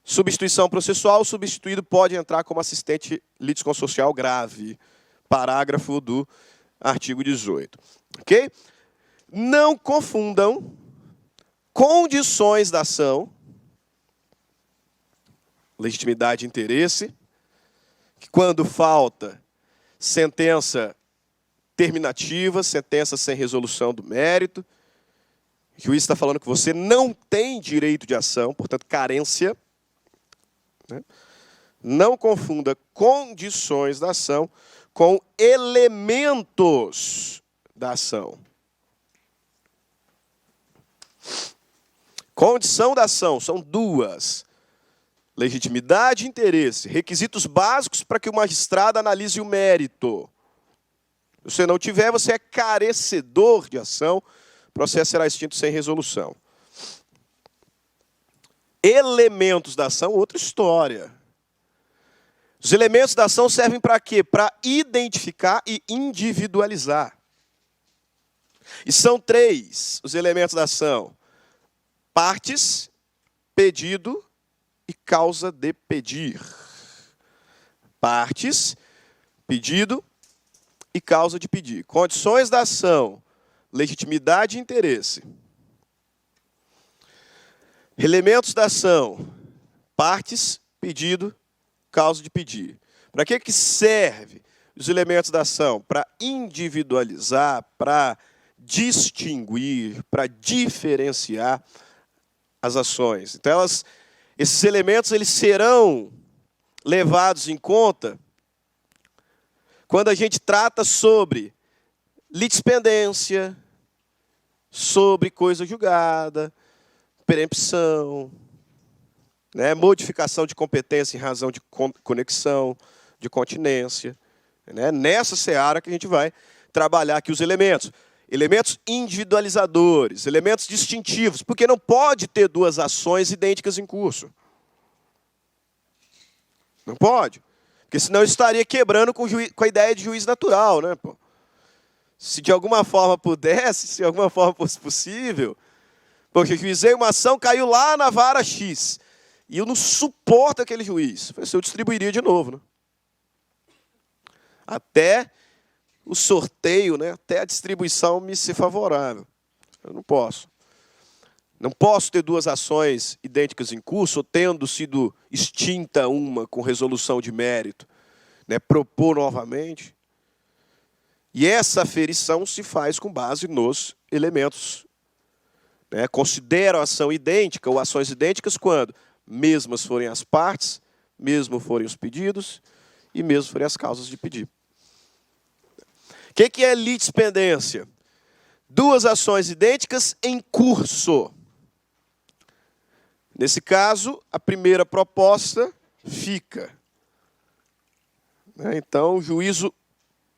Substituição processual, o substituído pode entrar como assistente litisconsorcial grave. Parágrafo do artigo 18. Ok? Não confundam condições da ação, legitimidade e interesse, que quando falta sentença terminativa, sentença sem resolução do mérito, o juiz está falando que você não tem direito de ação, portanto, carência. Né? Não confunda condições da ação com elementos da ação. Condição da ação são duas. Legitimidade e interesse. Requisitos básicos para que o magistrado analise o mérito. Se você não tiver, você é carecedor de ação, o processo será extinto sem resolução. Elementos da ação, outra história. Os elementos da ação servem para quê? Para identificar e individualizar. E são três os elementos da ação: partes, pedido e causa de pedir. Partes, pedido e causa de pedir. Condições da ação: legitimidade e interesse. Elementos da ação: partes, pedido, causa de pedir. Para que serve os elementos da ação? Para individualizar, para distinguir, para diferenciar as ações. Então, esses elementos eles serão levados em conta quando a gente trata sobre litispendência, sobre coisa julgada, preempção, né, modificação de competência em razão de conexão, de continência. Né, nessa seara que a gente vai trabalhar aqui os elementos. Elementos individualizadores, elementos distintivos, porque não pode ter duas ações idênticas em curso. Não pode. Porque senão estaria quebrando com a ideia de juiz natural. Né, pô? Se de alguma forma pudesse, se de alguma forma fosse possível, porque eu juizei uma ação, caiu lá na vara X. E eu não suporto aquele juiz. Eu distribuiria de novo. Né? Até o sorteio, né? Até a distribuição me ser favorável. Eu não posso. Não posso ter duas ações idênticas em curso, ou tendo sido extinta uma com resolução de mérito, né, propor novamente. E essa aferição se faz com base nos elementos. Né? Considero a ação idêntica ou ações idênticas quando mesmas forem as partes, mesmo forem os pedidos e mesmo forem as causas de pedir. O que é litispendência? Duas ações idênticas em curso. Nesse caso, a primeira proposta fica. Então, juízo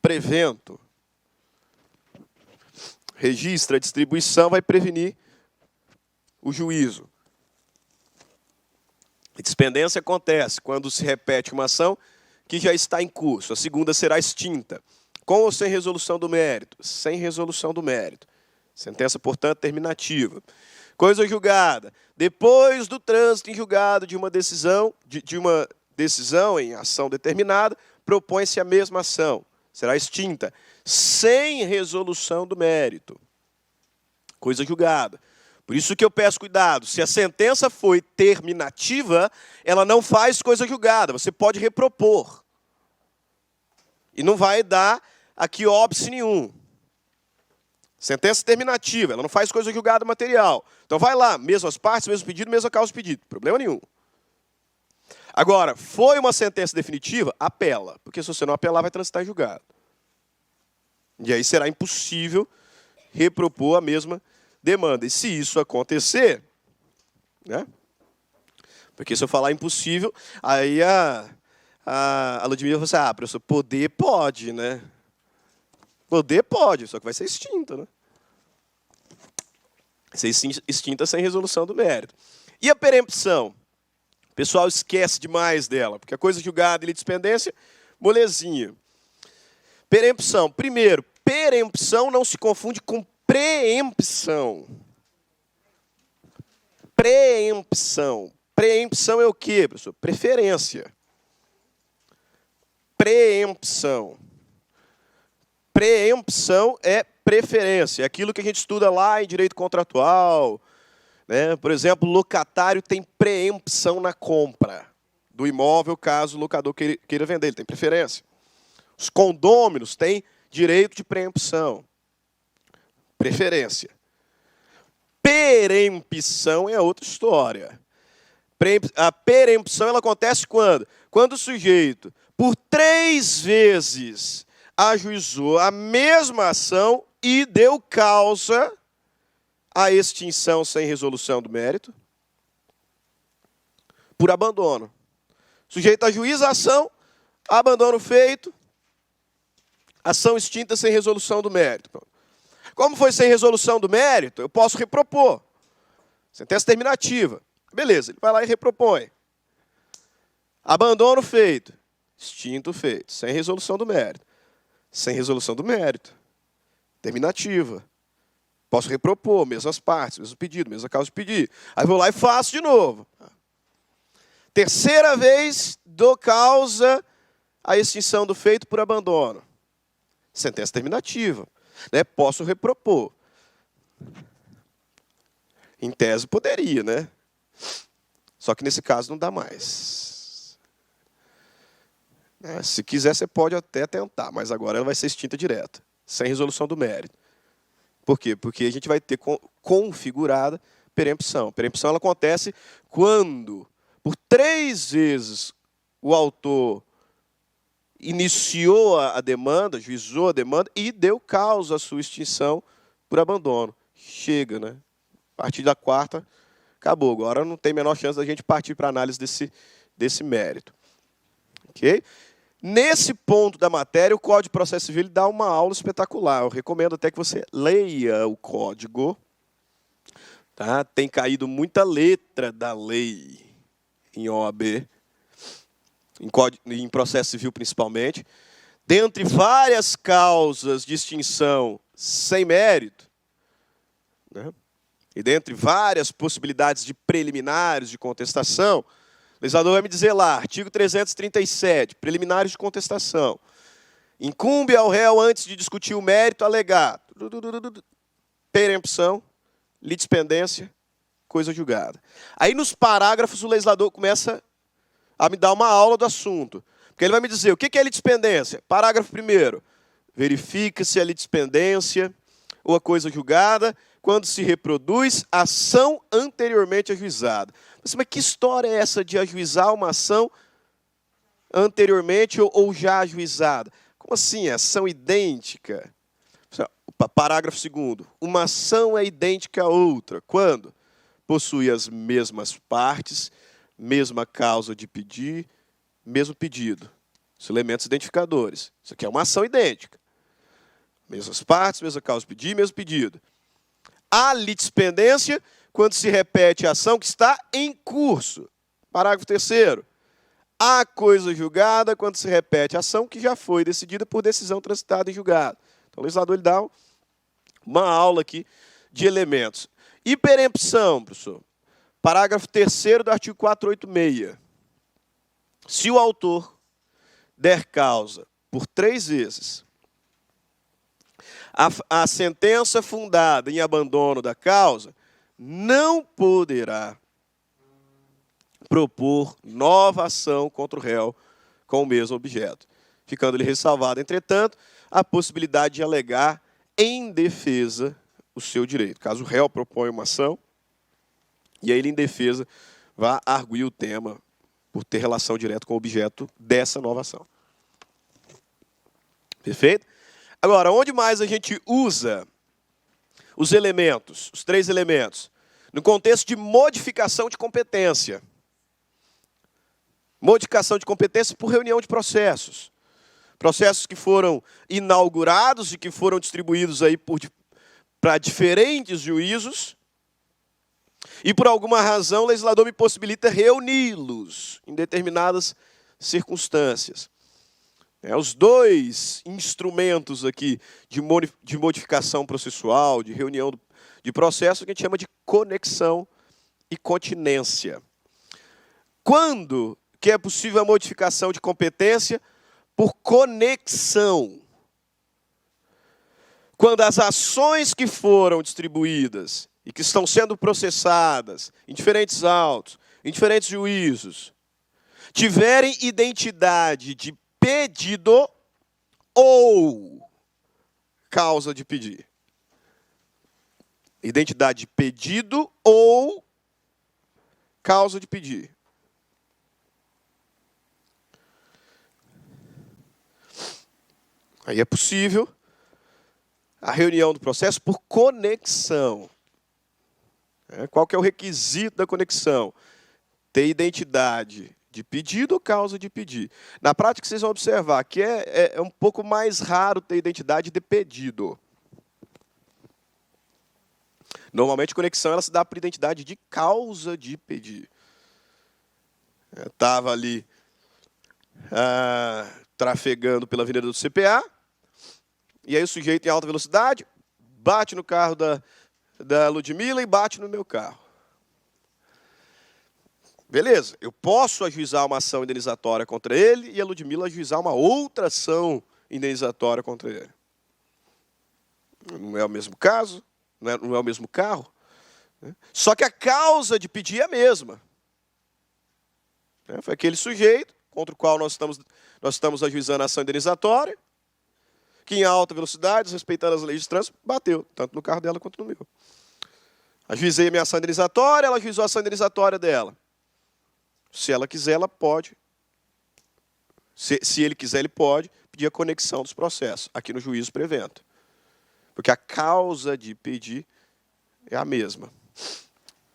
prevento. Registra a distribuição, vai prevenir o juízo. Litispendência acontece quando se repete uma ação que já está em curso. A segunda será extinta. Com ou sem resolução do mérito? Sem resolução do mérito. Sentença, portanto, terminativa. Coisa julgada. Depois do trânsito em julgado de uma decisão, em ação determinada, propõe-se a mesma ação. Será extinta. Sem resolução do mérito. Coisa julgada. Por isso que eu peço cuidado. Se a sentença foi terminativa, ela não faz coisa julgada. Você pode repropor. E não vai dar aqui óbice nenhum. Sentença terminativa, ela não faz coisa julgada material. Então vai lá, mesmas partes, mesmo pedido, mesma causa de pedido. Problema nenhum. Agora, foi uma sentença definitiva? Apela. Porque se você não apelar, vai transitar em julgado. E aí será impossível repropor a mesma demanda. E se isso acontecer, né? Porque se eu falar impossível, aí a Ludmila vai falar assim, professor, poder pode, né? Poder pode, só que vai ser extinta, né? Vai ser extinta sem resolução do mérito. E a perempção? O pessoal esquece demais dela, porque a coisa julgada e litispendência, molezinha. Perempção. Primeiro, perempção não se confunde com preempção. Preempção. Preempção é o quê, professor? Preferência. Preempção. Preempção é preferência. É aquilo que a gente estuda lá em direito contratual. Né? Por exemplo, o locatário tem preempção na compra do imóvel, caso o locador queira vender. Ele tem preferência. Os condôminos têm direito de preempção. Preferência. Perempção é outra história. A perempção ela acontece quando? Quando o sujeito, por 3 vezes, ajuizou a mesma ação e deu causa à extinção sem resolução do mérito por abandono. O sujeito ajuiza a ação, abandono feito, ação extinta sem resolução do mérito. Como foi sem resolução do mérito, eu posso repropor. Sentença terminativa. Beleza, ele vai lá e repropõe. Abandono feito. Extinto feito. Sem resolução do mérito. Sem resolução do mérito. Terminativa. Posso repropor, mesmas partes, mesmo pedido, mesma causa de pedir. Aí vou lá e faço de novo. Terceira vez, dou causa à extinção do feito por abandono. Sentença terminativa. Né? Posso repropor. Em tese poderia, né? Só que nesse caso não dá mais. Se quiser, você pode até tentar, mas agora ela vai ser extinta direta, sem resolução do mérito. Por quê? Porque a gente vai ter configurada perempção. Perempção ela acontece quando, por 3 vezes, o autor iniciou a demanda, juizou a demanda e deu causa à sua extinção por abandono. Chega, né? A partir da 4ª, acabou. Agora não tem a menor chance da gente partir para a análise desse mérito. Ok? Nesse ponto da matéria, o Código de Processo Civil dá uma aula espetacular. Eu recomendo até que você leia o código. Tá? Tem caído muita letra da lei em OAB, em processo civil principalmente. Dentre várias causas de extinção sem mérito, né? E dentre várias possibilidades de preliminares de contestação, o legislador vai me dizer lá, artigo 337, preliminares de contestação. Incumbe ao réu, antes de discutir o mérito, alegar perempção, litispendência, coisa julgada. Aí nos parágrafos o legislador começa a me dar uma aula do assunto. Porque ele vai me dizer o que é litispendência. Parágrafo 1º. Verifica-se a litispendência ou a coisa julgada quando se reproduz ação anteriormente ajuizada. Mas que história é essa de ajuizar uma ação anteriormente ou já ajuizada? Como assim? Ação idêntica? Parágrafo 2º. Uma ação é idêntica a outra. Quando? Possui as mesmas partes, mesma causa de pedir, mesmo pedido. Os elementos identificadores. Isso aqui é uma ação idêntica. Mesmas partes, mesma causa de pedir, mesmo pedido. Há litispendência quando se repete a ação que está em curso. Parágrafo 3º. Há coisa julgada quando se repete a ação que já foi decidida por decisão transitada em julgado. Então, o legislador ele dá uma aula aqui de elementos. Hiperempção, professor. Parágrafo 3º do artigo 486. Se o autor der causa por 3 vezes a sentença fundada em abandono da causa, não poderá propor nova ação contra o réu com o mesmo objeto, ficando-lhe ressalvada, entretanto, a possibilidade de alegar em defesa o seu direito. Caso o réu proponha uma ação, e aí ele, em defesa, vá arguir o tema por ter relação direta com o objeto dessa nova ação. Perfeito? Agora, onde mais a gente usa os elementos, os 3 elementos? No contexto de modificação de competência. Modificação de competência por reunião de processos. Processos que foram inaugurados e que foram distribuídos aí para diferentes juízos. E por alguma razão o legislador me possibilita reuni-los em determinadas circunstâncias. Os 2 instrumentos aqui de modificação processual, de reunião de processo, que a gente chama de conexão e continência. Quando que é possível a modificação de competência? Por conexão. Quando as ações que foram distribuídas e que estão sendo processadas em diferentes autos, em diferentes juízos, tiverem identidade de pedido ou causa de pedir. Identidade de pedido ou causa de pedir. Aí é possível a reunião do processo por conexão. Qual que é o requisito da conexão? Ter identidade de pedido ou causa de pedir. Na prática, vocês vão observar que é um pouco mais raro ter identidade de pedido. Normalmente, conexão ela se dá por identidade de causa de pedir. Estava ali trafegando pela avenida do CPA, e aí o sujeito em alta velocidade bate no carro da Ludmila e bate no meu carro. Beleza, eu posso ajuizar uma ação indenizatória contra ele e a Ludmila ajuizar uma outra ação indenizatória contra ele. Não é o mesmo caso, não é o mesmo carro. Só que a causa de pedir é a mesma. Foi aquele sujeito contra o qual nós estamos ajuizando a ação indenizatória, que em alta velocidade, respeitando as leis de trânsito, bateu, tanto no carro dela quanto no meu. Ajuizei a minha ação indenizatória, ela ajuizou a ação indenizatória dela. Se ela quiser, ela pode. Se ele quiser, ele pode pedir a conexão dos processos, aqui no juízo prevento. Porque a causa de pedir é a mesma.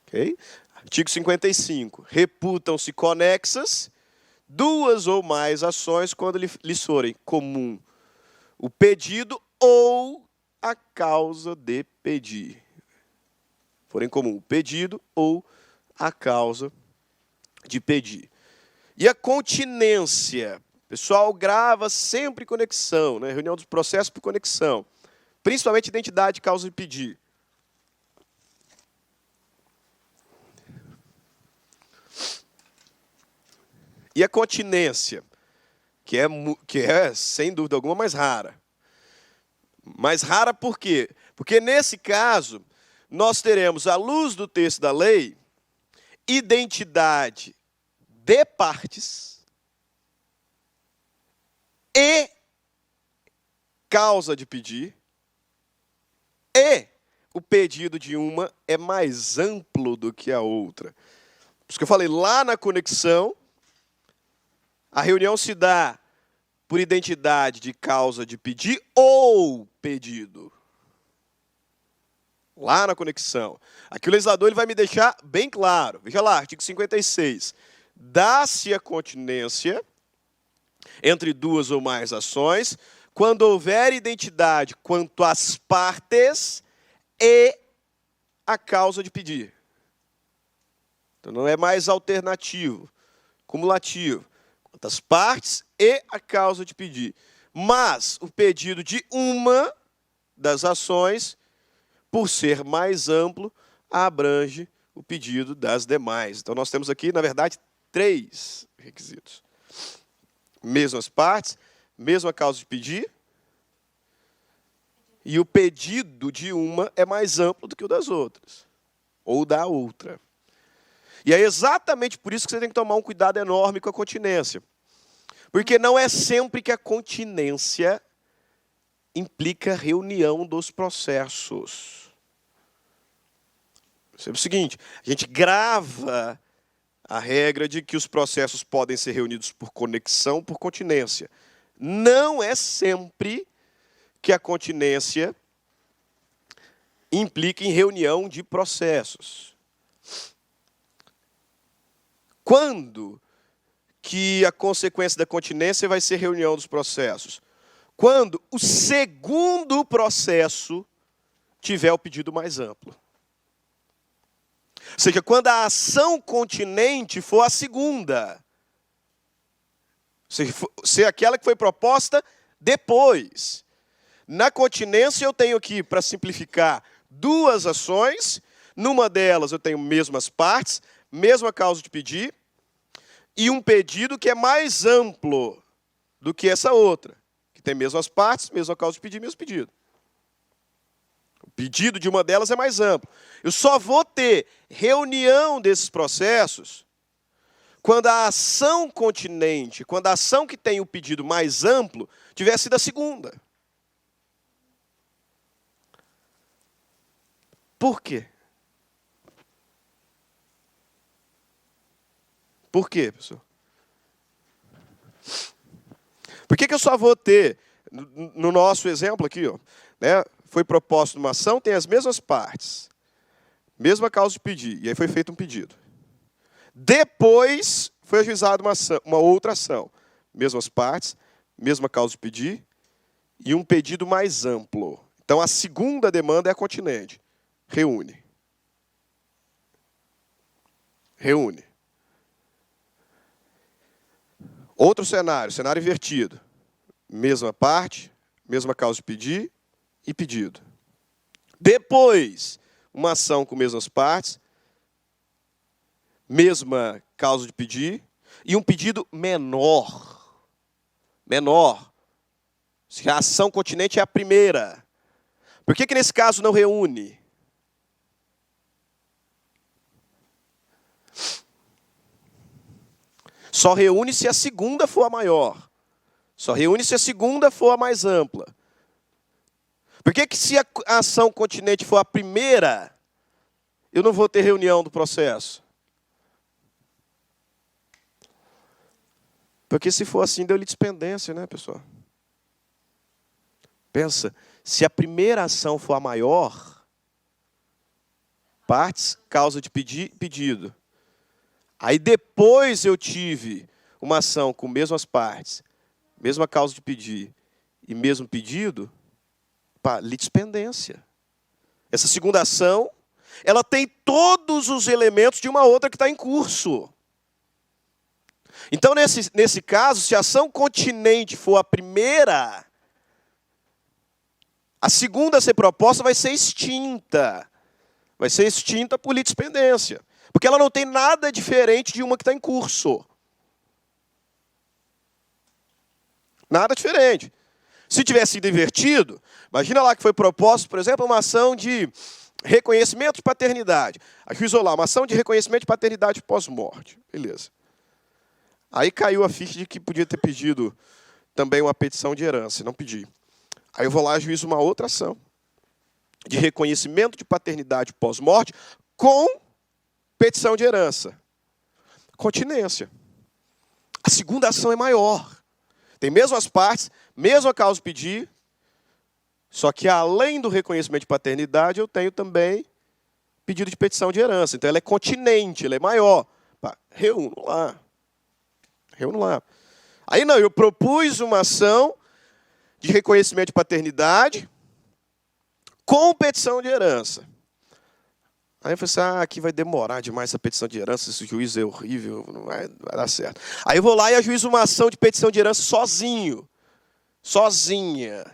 Okay? Artigo 55. Reputam-se conexas 2 ou mais ações quando lhes forem comum o pedido ou a causa de pedir. Forem comum o pedido ou a causa de pedir. E a continência. Pessoal, grava sempre conexão, né? Reunião dos processos por conexão. Principalmente identidade, causa de pedir. E a continência, que é, sem dúvida alguma, mais rara. Mais rara por quê? Porque, nesse caso, nós teremos, à luz do texto da lei, identidade de partes e causa de pedir, e o pedido de uma é mais amplo do que a outra. Por isso que eu falei, lá na conexão, a reunião se dá por identidade de causa de pedir ou pedido. Lá na conexão. Aqui o legislador ele vai me deixar bem claro. Veja lá, artigo 56. Dá-se a continência entre duas ou mais ações quando houver identidade quanto às partes e a causa de pedir. Então não é mais alternativo, cumulativo. Quanto às partes e a causa de pedir. Mas o pedido de uma das ações, por ser mais amplo, abrange o pedido das demais. Então nós temos aqui, na verdade, 3 requisitos. Mesmas partes, mesma causa de pedir, e o pedido de uma é mais amplo do que o das outras, ou da outra. E é exatamente por isso que você tem que tomar um cuidado enorme com a continência. Porque não é sempre que a continência implica reunião dos processos. É o seguinte, a gente grava a regra de que os processos podem ser reunidos por conexão, por continência. Não é sempre que a continência implica em reunião de processos. Quando que a consequência da continência vai ser reunião dos processos? Quando o segundo processo tiver o pedido mais amplo. Ou seja, quando a ação continente for a segunda. Ou seja, ser aquela que foi proposta depois. Na continência eu tenho aqui, para simplificar, 2 ações. Numa delas eu tenho mesmas partes, mesma causa de pedir, e um pedido que é mais amplo do que essa outra, que tem mesmas partes, mesma causa de pedir, mesmo pedido. O pedido de uma delas é mais amplo. Eu só vou ter reunião desses processos quando a ação continente, quando a ação que tem o pedido mais amplo, tiver sido a segunda. Por quê? Por quê, pessoal? Por que eu só vou ter, no nosso exemplo aqui, ó, né, foi proposto uma ação, tem as mesmas partes, mesma causa de pedir, e aí foi feito um pedido. Depois foi ajuizada uma outra ação, mesmas partes, mesma causa de pedir, e um pedido mais amplo. Então a segunda demanda é a continente. Reúne. Reúne. Outro cenário, cenário invertido. Mesma parte, mesma causa de pedir e pedido. Depois, uma ação com mesmas partes, mesma causa de pedir e um pedido menor. Menor. Se a ação continente é a primeira. Por que nesse caso não reúne? Só reúne se a segunda for a maior. Só reúne se a segunda for a mais ampla. Por que se a ação continente for a primeira, eu não vou ter reunião do processo? Porque se for assim, deu litispendência, né, pessoal? Pensa, se a primeira ação for a maior, partes, causa de pedir, pedido. Aí depois eu tive uma ação com mesmas partes, mesma causa de pedir e mesmo pedido, litispendência. Essa segunda ação, ela tem todos os elementos de uma outra que está em curso. Então, nesse caso, se a ação continente for a primeira, a segunda a ser proposta vai ser extinta. Vai ser extinta por litispendência. Porque ela não tem nada diferente de uma que está em curso. Nada diferente. Se tivesse sido invertido, imagina lá que foi proposto, por exemplo, uma ação de Reconhecimento de paternidade. Ajuizou lá uma ação de reconhecimento de paternidade pós-morte. Beleza. Aí caiu a ficha de que podia ter pedido também uma petição de herança. Não pedi. Aí eu vou lá e ajuizo uma outra ação de reconhecimento de paternidade pós-morte com petição de herança. Continência. A segunda ação é maior. Tem mesmas partes, mesma causa pedir, só que além do reconhecimento de paternidade, eu tenho também pedido de petição de herança. Então ela é continente, ela é maior. Reúno lá. Aí não, eu propus uma ação de reconhecimento de paternidade com petição de herança. Aí eu falei assim, aqui vai demorar demais essa petição de herança, esse juiz é horrível, não vai dar certo. Aí eu vou lá e ajuizo uma ação de petição de herança sozinho. Sozinha.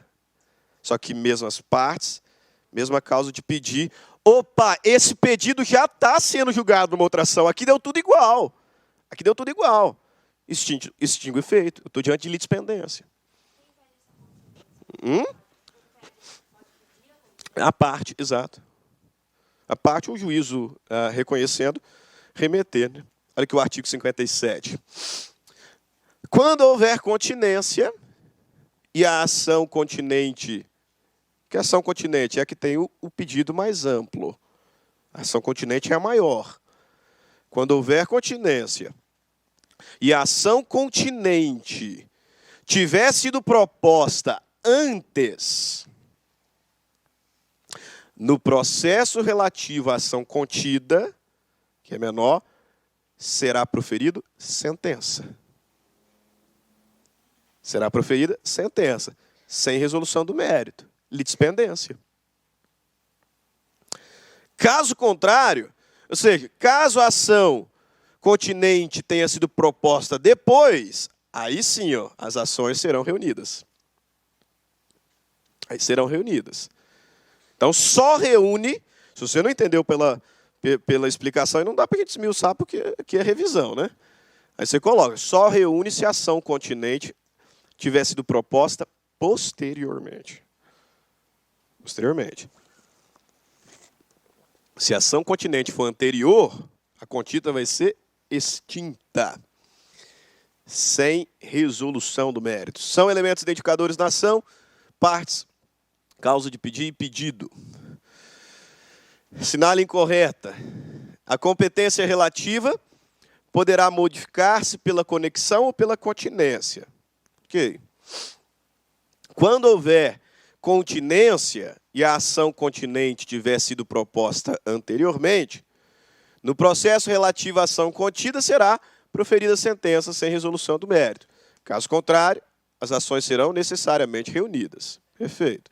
Só que mesmas partes, mesma causa de pedir. Opa, esse pedido já está sendo julgado numa outra ação. Aqui deu tudo igual. Extingue o efeito. Eu estou diante de litispendência. A parte, exato. A parte, o juízo reconhecendo, remeter. Né? Olha aqui o artigo 57. Quando houver continência e a ação continente, que a ação continente é a que tem o pedido mais amplo. A ação continente é a maior. Quando houver continência e a ação continente tiver sido proposta antes, no processo relativo à ação contida, que é menor, será proferido sentença. Será proferida sentença, sem resolução do mérito, litispendência. Caso contrário, ou seja, caso a ação continente tenha sido proposta depois, aí sim, as ações serão reunidas. Aí serão reunidas. Então, só reúne, se você não entendeu pela explicação, não dá para a gente esmiuçar, porque aqui é revisão, né? Aí você coloca, só reúne se a ação continente tiver sido proposta posteriormente. Se a ação continente for anterior, a contida vai ser extinta, sem resolução do mérito. São elementos identificadores da ação, partes, causa de pedir e pedido. Sinal incorreta. A competência relativa poderá modificar-se pela conexão ou pela continência. Ok? Quando houver continência e a ação continente tiver sido proposta anteriormente, no processo relativo à ação contida será proferida sentença sem resolução do mérito. Caso contrário, as ações serão necessariamente reunidas. Perfeito.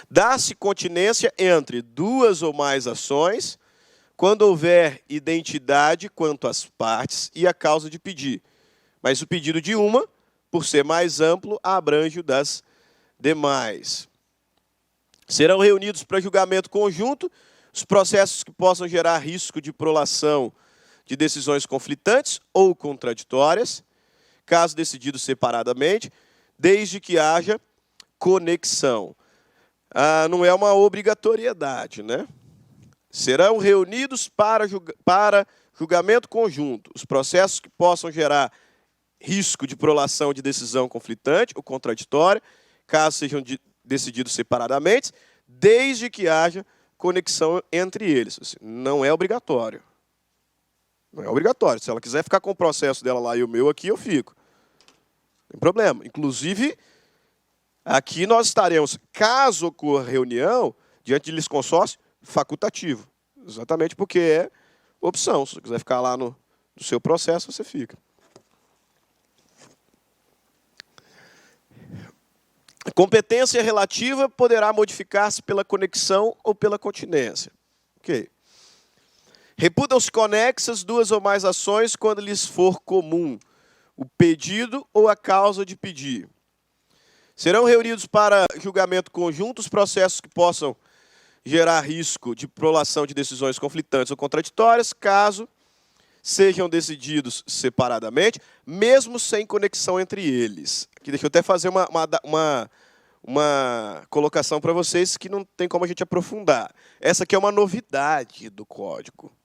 Dá-se continência entre duas ou mais ações quando houver identidade quanto às partes e a causa de pedir. Mas o pedido de uma, por ser mais amplo, abrange o das demais. Serão reunidos para julgamento conjunto os processos que possam gerar risco de prolação de decisões conflitantes ou contraditórias, caso decididos separadamente, desde que haja conexão. Não é uma obrigatoriedade, né? Serão reunidos para julgamento conjunto os processos que possam gerar risco de prolação de decisão conflitante ou contraditória, caso sejam decididos separadamente, desde que haja conexão entre eles. Não é obrigatório. Não é obrigatório. Se ela quiser ficar com o processo dela lá e o meu aqui, eu fico. Não tem problema. Inclusive, aqui nós estaremos, caso ocorra reunião, diante de litisconsórcio, facultativo. Exatamente porque é opção. Se você quiser ficar lá no seu processo, você fica. A competência relativa poderá modificar-se pela conexão ou pela continência. Ok. Reputam-se conexas duas ou mais ações quando lhes for comum o pedido ou a causa de pedir. Serão reunidos para julgamento conjunto os processos que possam gerar risco de prolação de decisões conflitantes ou contraditórias, caso sejam decididos separadamente, mesmo sem conexão entre eles. Aqui deixa eu até fazer uma colocação para vocês que não tem como a gente aprofundar. Essa aqui é uma novidade do código.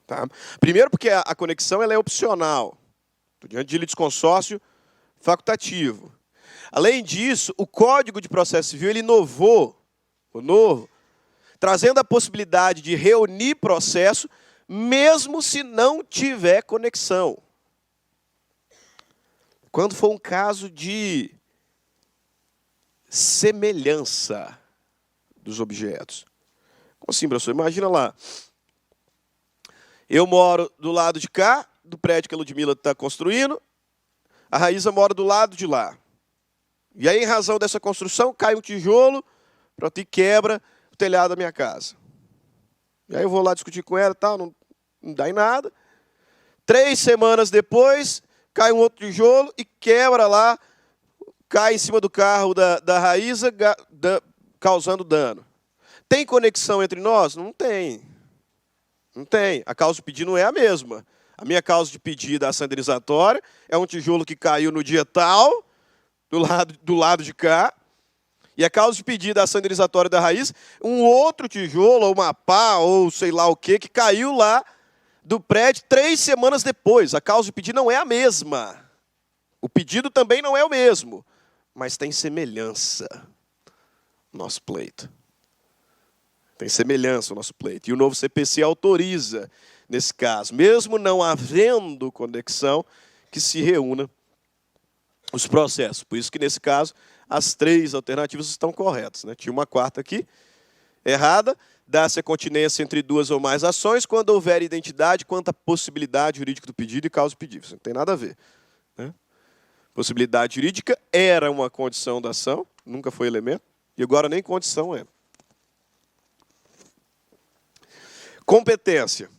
Tá? Primeiro porque a conexão ela é opcional. Estou diante de litisconsórcio facultativo. Além disso, o Código de Processo Civil ele inovou, trazendo a possibilidade de reunir processo mesmo se não tiver conexão. Quando for um caso de semelhança dos objetos. Como assim, professor? Imagina lá. Eu moro do lado de cá, do prédio que a Ludmila está construindo. A Raíza mora do lado de lá. E aí, em razão dessa construção, cai um tijolo, pronto, e quebra o telhado da minha casa. E aí eu vou lá discutir com ela e tal, não dá em nada. 3 semanas depois, cai um outro tijolo e quebra lá, cai em cima do carro da Raíza, causando dano. Tem conexão entre nós? Não tem. Não tem. A causa de pedido não é a mesma. A minha causa de pedido, a ação indenizatória, é um tijolo que caiu no dia tal, do lado de cá. E a causa de pedido, a ação indenizatória da Raiz, um outro tijolo, ou uma pá, ou sei lá o quê, que caiu lá do prédio 3 semanas depois. A causa de pedido não é a mesma. O pedido também não é o mesmo. Mas tem semelhança no nosso pleito. Tem semelhança no nosso pleito. E o novo CPC autoriza, nesse caso, mesmo não havendo conexão, que se reúna os processos. Por isso que, nesse caso, as 3 alternativas estão corretas, né? Tinha uma quarta aqui, errada. Dá-se a continência entre 2 ou mais ações quando houver identidade quanto à possibilidade jurídica do pedido e causa do pedido. Isso não tem nada a ver, né? Possibilidade jurídica era uma condição da ação, nunca foi elemento, e agora nem condição é. Competência.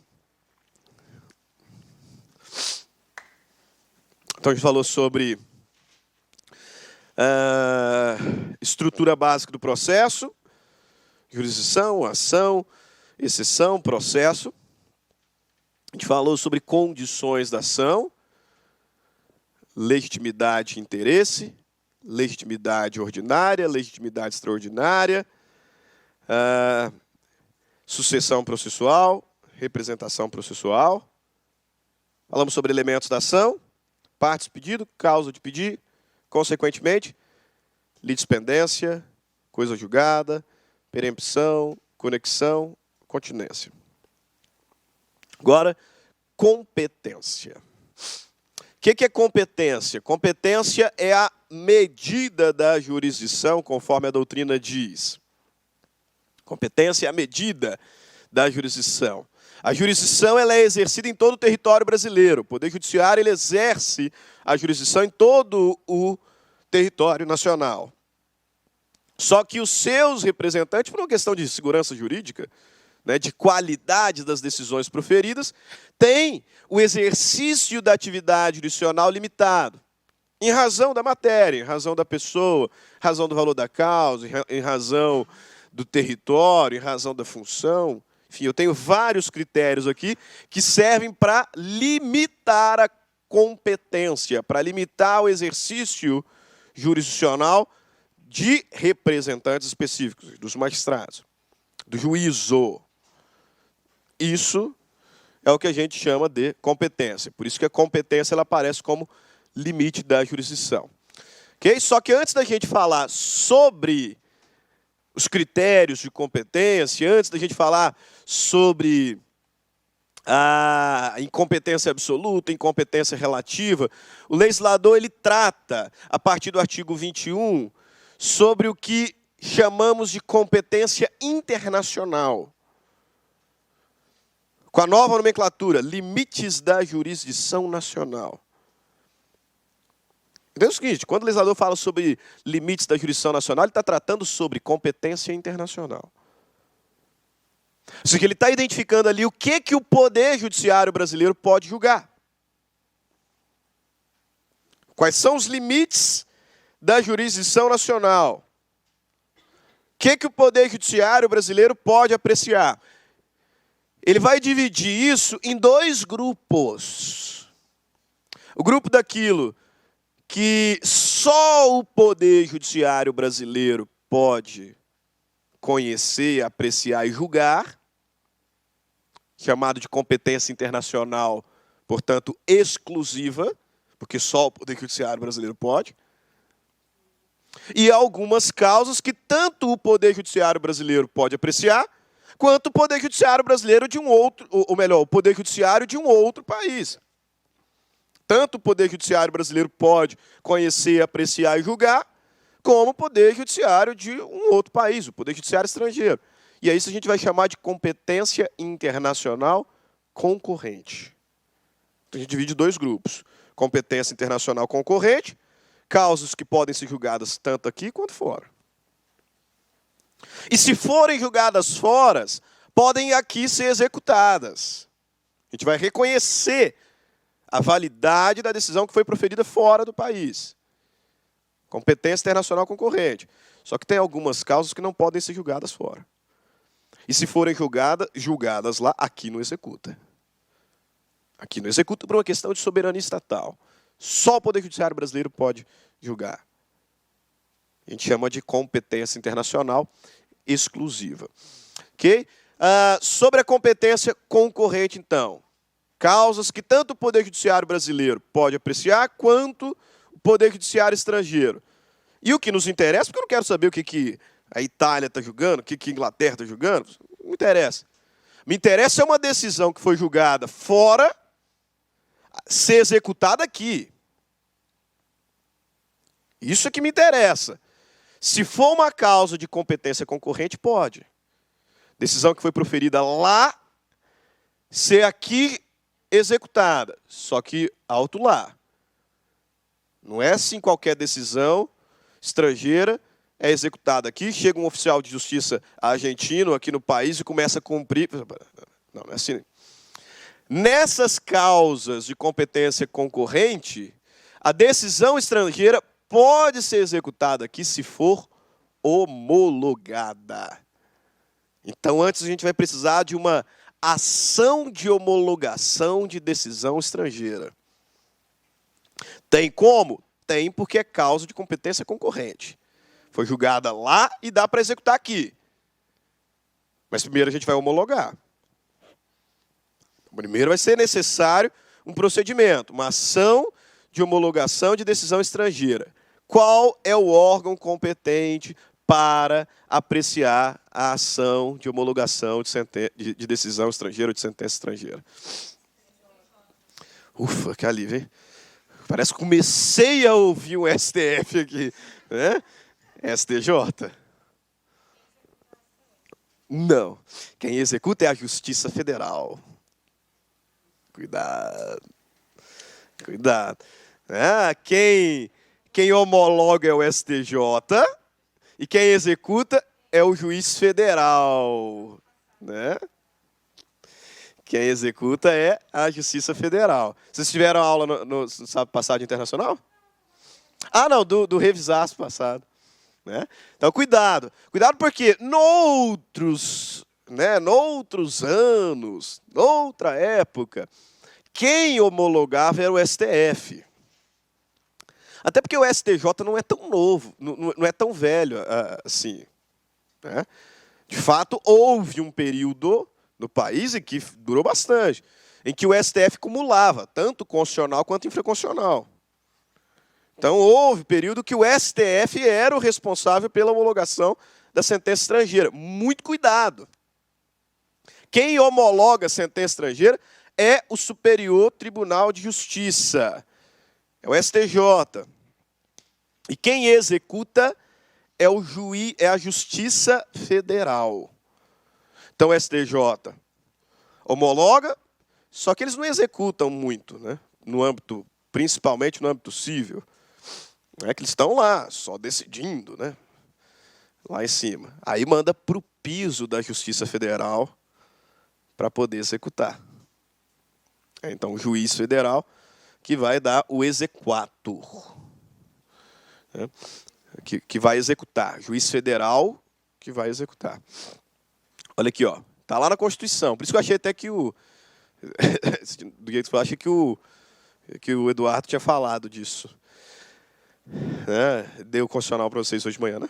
Então, a gente falou sobre estrutura básica do processo, jurisdição, ação, exceção, processo. A gente falou sobre condições da ação, legitimidade e interesse, legitimidade ordinária, legitimidade extraordinária, sucessão processual, representação processual. Falamos sobre elementos da ação, partes do pedido, causa de pedir, consequentemente, litispendência, coisa julgada, perempção, conexão, continência. Agora, competência. O que é competência? Competência é a medida da jurisdição, conforme a doutrina diz. Competência é a medida da jurisdição. A jurisdição ela é exercida em todo o território brasileiro. O Poder Judiciário ele exerce a jurisdição em todo o território nacional. Só que os seus representantes, por uma questão de segurança jurídica, né, de qualidade das decisões proferidas, têm o exercício da atividade jurisdicional limitado. Em razão da matéria, em razão da pessoa, em razão do valor da causa, em razão do território, em razão da função. Enfim, eu tenho vários critérios aqui que servem para limitar a competência, para limitar o exercício jurisdicional de representantes específicos, dos magistrados, do juízo. Isso é o que a gente chama de competência. Por isso que a competência ela aparece como limite da jurisdição. Okay? Só que antes da gente falar sobre os critérios de competência, antes da gente falar sobre a incompetência absoluta, incompetência relativa, o legislador ele trata, a partir do artigo 21, sobre o que chamamos de competência internacional. Com a nova nomenclatura, limites da jurisdição nacional. Então é o seguinte, quando o legislador fala sobre limites da jurisdição nacional, ele está tratando sobre competência internacional. Ou seja, ele está identificando ali o que o Poder Judiciário brasileiro pode julgar. Quais são os limites da jurisdição nacional? O que o Poder Judiciário brasileiro pode apreciar? Ele vai dividir isso em 2 grupos. O grupo daquilo que só o Poder Judiciário brasileiro pode conhecer, apreciar e julgar, chamado de competência internacional, portanto, exclusiva, porque só o Poder Judiciário brasileiro pode. E há algumas causas que tanto o Poder Judiciário brasileiro pode apreciar, quanto o Poder Judiciário brasileiro de um outro, ou melhor, o Poder Judiciário de um outro país. Tanto o Poder Judiciário brasileiro pode conhecer, apreciar e julgar, como o Poder Judiciário de um outro país, o Poder Judiciário estrangeiro. E aí isso a gente vai chamar de competência internacional concorrente. Então a gente divide em dois grupos. Competência internacional concorrente, causas que podem ser julgadas tanto aqui quanto fora. E se forem julgadas fora, podem aqui ser executadas. A gente vai reconhecer a validade da decisão que foi proferida fora do país. Competência internacional concorrente. Só que tem algumas causas que não podem ser julgadas fora. E se forem julgadas lá, aqui não executa. Aqui não executa por uma questão de soberania estatal. Só o Poder Judiciário brasileiro pode julgar. A gente chama de competência internacional exclusiva. Ok? Sobre a competência concorrente, então. Causas que tanto o Poder Judiciário brasileiro pode apreciar, quanto o Poder Judiciário estrangeiro. E o que nos interessa, porque eu não quero saber o que a Itália está julgando, o que a Inglaterra está julgando, não me interessa. Me interessa é uma decisão que foi julgada fora, ser executada aqui. Isso é que me interessa. Se for uma causa de competência concorrente, pode. Decisão que foi proferida lá, ser aqui executada. Só que alto lá. Não é assim qualquer decisão estrangeira é executada aqui, chega um oficial de justiça argentino aqui no país e começa a cumprir. Não é assim. Nessas causas de competência concorrente, a decisão estrangeira pode ser executada aqui se for homologada. Então, antes a gente vai precisar de uma ação de homologação de decisão estrangeira. Tem como? Tem, porque é causa de competência concorrente. Foi julgada lá e dá para executar aqui. Mas primeiro a gente vai homologar. Primeiro vai ser necessário um procedimento, uma ação de homologação de decisão estrangeira. Qual é o órgão competente para apreciar a ação de homologação de decisão estrangeira ou de sentença estrangeira? Ufa, que alívio, hein? Parece que comecei a ouvir um STF aqui, né? STJ? Não. Quem executa é a Justiça Federal. Cuidado. Cuidado. Quem homologa é o STJ e quem executa é o juiz federal. Né? Quem executa é a Justiça Federal. Vocês tiveram aula no sábado passado de internacional? Ah, não, do revisaço passado. Né? Então, cuidado. Cuidado porque noutros anos, noutra época, quem homologava era o STF. Até porque o STJ não é tão novo, não é tão velho assim. Né? De fato, houve um período no país em que durou bastante, em que o STF cumulava, tanto constitucional quanto infraconstitucional. Então, houve período que o STF era o responsável pela homologação da sentença estrangeira. Muito cuidado. Quem homologa a sentença estrangeira é o Superior Tribunal de Justiça, é o STJ. E quem executa é a Justiça Federal. Então, o STJ homologa, só que eles não executam muito, né? Principalmente no âmbito civil. Não é que eles estão lá, só decidindo, né? Lá em cima. Aí manda para o piso da Justiça Federal para poder executar. Então, o juiz federal que vai dar o exequatur. Né? Que vai executar. Juiz federal que vai executar. Olha aqui, ó. Está lá na Constituição. Por isso que eu achei até que do jeito que eu achei que o Eduardo tinha falado disso. Dei o constitucional para vocês hoje de manhã, né?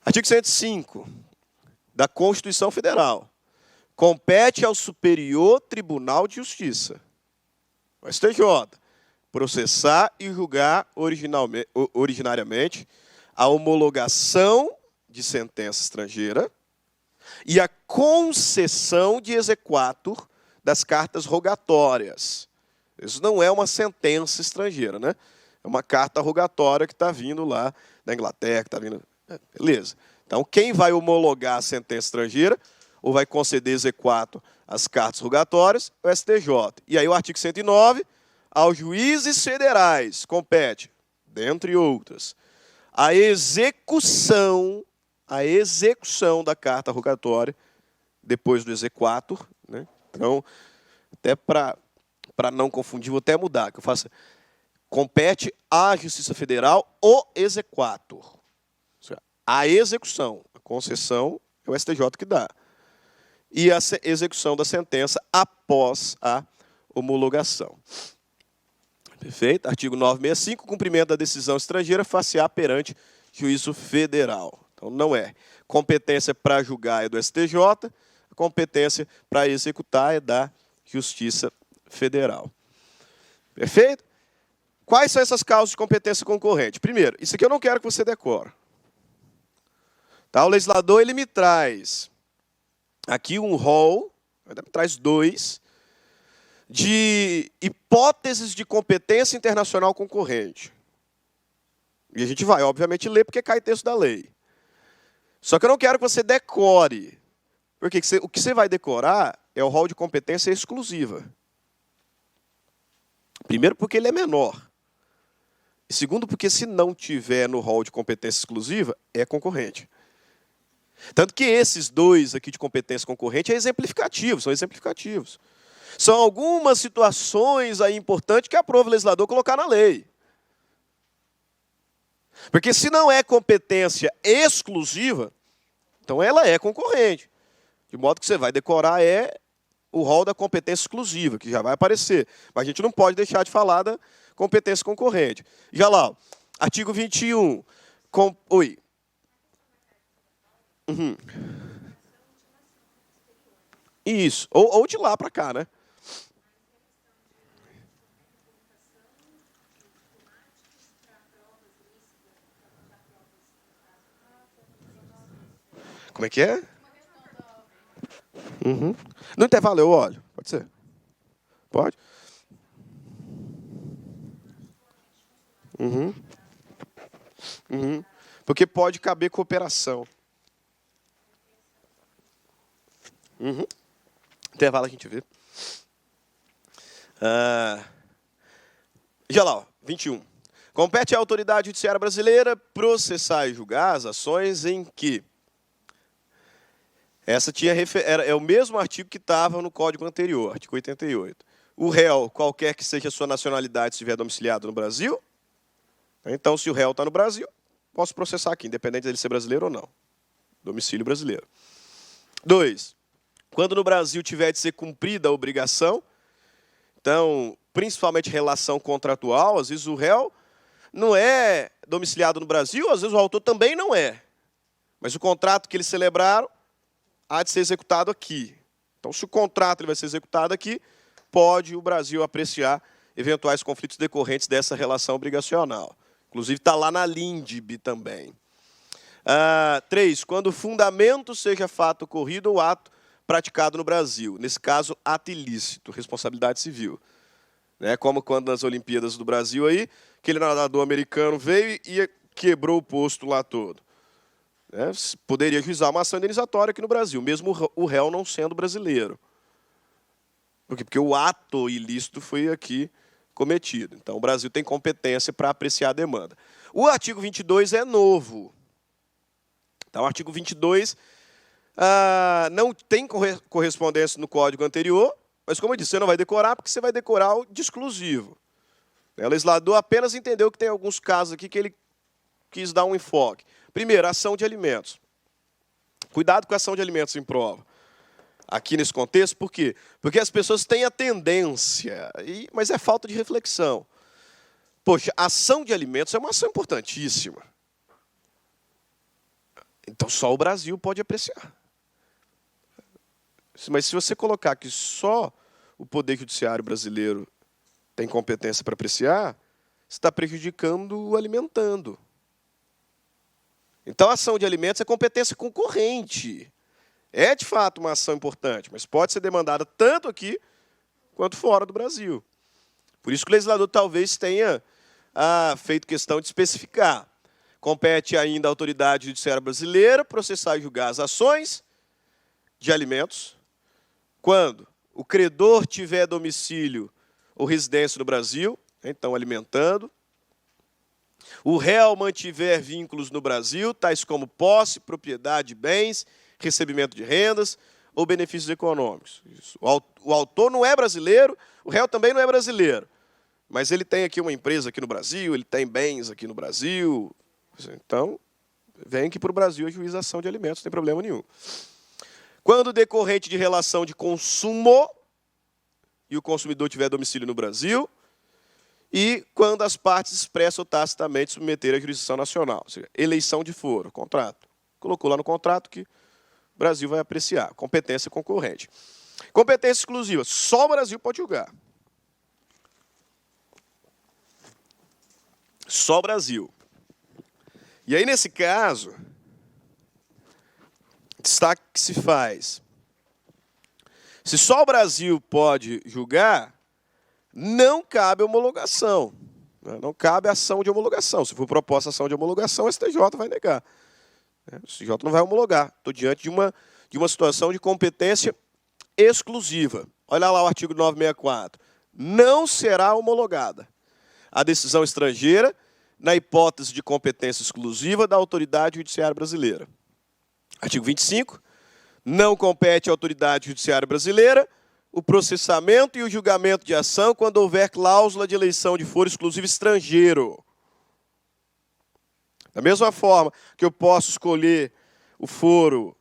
Artigo 105 da Constituição Federal. Compete ao Superior Tribunal de Justiça, o STJ, processar e julgar originariamente a homologação de sentença estrangeira e a concessão de exequatur das cartas rogatórias. Isso não é uma sentença estrangeira, né? É uma carta rogatória que está vindo lá da Inglaterra, que está vindo... Beleza. Então, quem vai homologar a sentença estrangeira ou vai conceder exequatur às cartas rogatórias? O STJ. E aí o artigo 109, aos juízes federais compete, dentre outras, a execução da carta rogatória depois do exequatur, né? Então, até para não confundir, vou até mudar, que eu faço compete à Justiça Federal o exequatur. A execução, a concessão é o STJ que dá. E a execução da sentença após a homologação. Perfeito? Artigo 965, cumprimento da decisão estrangeira far-se-á perante juízo federal. Então, não é. Competência para julgar é do STJ, a competência para executar é da Justiça Federal. Perfeito? Quais são essas causas de competência concorrente? Primeiro, isso aqui eu não quero que você decore. Tá? O legislador ele me traz aqui um rol, me traz 2, de hipóteses de competência internacional concorrente. E a gente vai, obviamente, ler porque cai texto da lei. Só que eu não quero que você decore. Porque o que você vai decorar é o rol de competência exclusiva. Primeiro, porque ele é menor. E segundo, porque se não tiver no rol de competência exclusiva, é concorrente. Tanto que esses 2 aqui de competência concorrente são exemplificativos. São algumas situações aí importantes que aprova o legislador colocar na lei. Porque se não é competência exclusiva, então ela é concorrente. De modo que você vai decorar o rol da competência exclusiva, que já vai aparecer. Mas a gente não pode deixar de falar da competência concorrente. Já lá, ó, artigo 21. Oi. Uhum. Isso. Ou de lá para cá, né? Como é que é? Uhum. No intervalo eu olho. Pode ser? Pode? Uhum. Uhum. Porque pode caber cooperação. Uhum. Intervalo a gente vê. Já lá, ó, 21. Compete à autoridade judiciária brasileira processar e julgar as ações em que... Essa é o mesmo artigo que estava no código anterior, artigo 88. O réu, qualquer que seja a sua nacionalidade, se estiver domiciliado no Brasil, então, se o réu está no Brasil, posso processar aqui, independente dele ser brasileiro ou não. Domicílio brasileiro. 2. Quando no Brasil tiver de ser cumprida a obrigação, então, principalmente relação contratual, às vezes o réu não é domiciliado no Brasil, às vezes o autor também não é. Mas o contrato que eles celebraram há de ser executado aqui. Então, se o contrato ele vai ser executado aqui, pode o Brasil apreciar eventuais conflitos decorrentes dessa relação obrigacional. Inclusive, está lá na LINDB também. 3. Quando o fundamento seja fato ocorrido ou ato praticado no Brasil. Nesse caso, ato ilícito, responsabilidade civil. Né? Como quando nas Olimpíadas do Brasil, aí, aquele nadador americano veio e quebrou o posto lá todo. Né? Poderia juizar uma ação indenizatória aqui no Brasil, mesmo o réu não sendo brasileiro. Por quê? Porque o ato ilícito foi aqui cometido. Então, o Brasil tem competência para apreciar a demanda. O artigo 22 é novo. Então, o artigo 22 não tem correspondência no código anterior, mas, como eu disse, você não vai decorar, porque você vai decorar o de exclusivo. O legislador apenas entendeu que tem alguns casos aqui que ele quis dar um enfoque. Primeiro, ação de alimentos. Cuidado com a ação de alimentos em prova. Aqui nesse contexto, por quê? Porque as pessoas têm a tendência, mas é falta de reflexão. poxa, a ação de alimentos é uma ação importantíssima. Então, só o Brasil pode apreciar. Mas se você colocar que só o Poder Judiciário brasileiro tem competência para apreciar, você está prejudicando o alimentando. Então, a ação de alimentos é competência concorrente. É, de fato, uma ação importante, mas pode ser demandada tanto aqui quanto fora do Brasil. Por isso que o legislador talvez tenha feito questão de especificar. Compete ainda à autoridade judiciária brasileira processar e julgar as ações de alimentos quando o credor tiver domicílio ou residência no Brasil, então alimentando, o réu mantiver vínculos no Brasil, tais como posse, propriedade de bens, recebimento de rendas ou benefícios econômicos. Isso. O autor não é brasileiro, o réu também não é brasileiro, mas ele tem aqui uma empresa aqui no Brasil, ele tem bens aqui no Brasil, então vem aqui para o Brasil a juização de alimentos, não tem problema nenhum. Quando decorrente de relação de consumo e o consumidor tiver domicílio no Brasil, e quando as partes expressam tacitamente submeter à jurisdição nacional, ou seja, eleição de foro, contrato. Colocou lá no contrato que o Brasil vai apreciar, competência concorrente. Competência exclusiva, só o Brasil pode julgar. Só o Brasil. E aí, nesse caso, destaque que se faz. Se só o Brasil pode julgar, não cabe homologação. Não cabe ação de homologação. Se for proposta ação de homologação, o STJ vai negar. O STJ não vai homologar. Estou diante de uma situação de competência exclusiva. Olha lá o artigo 964. Não será homologada a decisão estrangeira na hipótese de competência exclusiva da autoridade judiciária brasileira. Artigo 25. Não compete à autoridade judiciária brasileira o processamento e o julgamento de ação quando houver cláusula de eleição de foro exclusivo estrangeiro. Da mesma forma que eu posso escolher o foro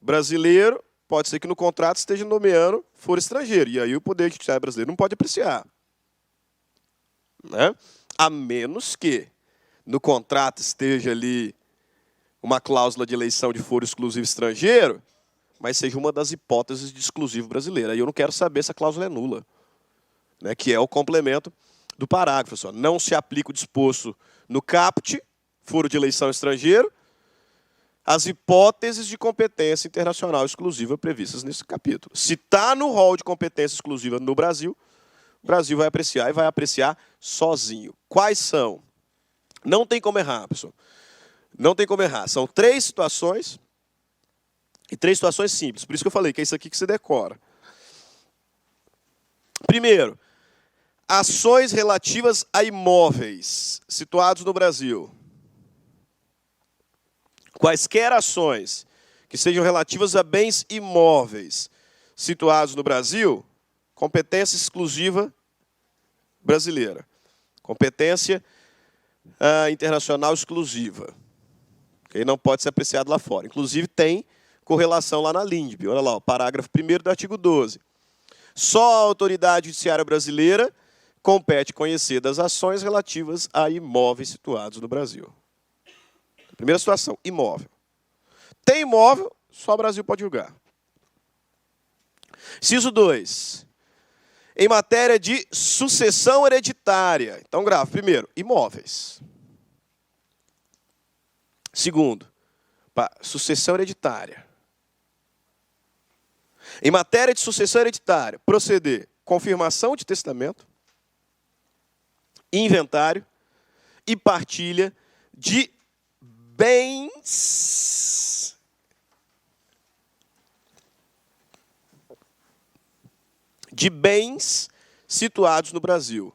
brasileiro, pode ser que no contrato esteja nomeando foro estrangeiro. E aí o Poder Judiciário brasileiro não pode apreciar. Né? A menos que no contrato esteja ali uma cláusula de eleição de foro exclusivo estrangeiro, mas seja uma das hipóteses de exclusivo brasileiro. Aí eu não quero saber se a cláusula é nula, né, que é o complemento do parágrafo. Só. Não se aplica o disposto no caput, foro de eleição estrangeiro, as hipóteses de competência internacional exclusiva previstas nesse capítulo. Se está no rol de competência exclusiva no Brasil, o Brasil vai apreciar e vai apreciar sozinho. Quais são? Não tem como errar, pessoal. Não tem como errar. São 3 situações e 3 situações simples. Por isso que eu falei que é isso aqui que você decora. Primeiro, ações relativas a imóveis situados no Brasil. Quaisquer ações que sejam relativas a bens imóveis situados no Brasil, competência exclusiva brasileira. Competência internacional exclusiva. Okay? Não pode ser apreciado lá fora. Inclusive, tem correlação lá na LINDB. Olha lá, o parágrafo 1º do artigo 12. Só a autoridade judiciária brasileira compete conhecer das ações relativas a imóveis situados no Brasil. Primeira situação, imóvel. Tem imóvel, só o Brasil pode julgar. Inciso 2. Em matéria de sucessão hereditária. Então, grave. Primeiro, imóveis. Segundo, sucessão hereditária. Em matéria de sucessão hereditária, proceder confirmação de testamento, inventário e partilha de bens situados no Brasil,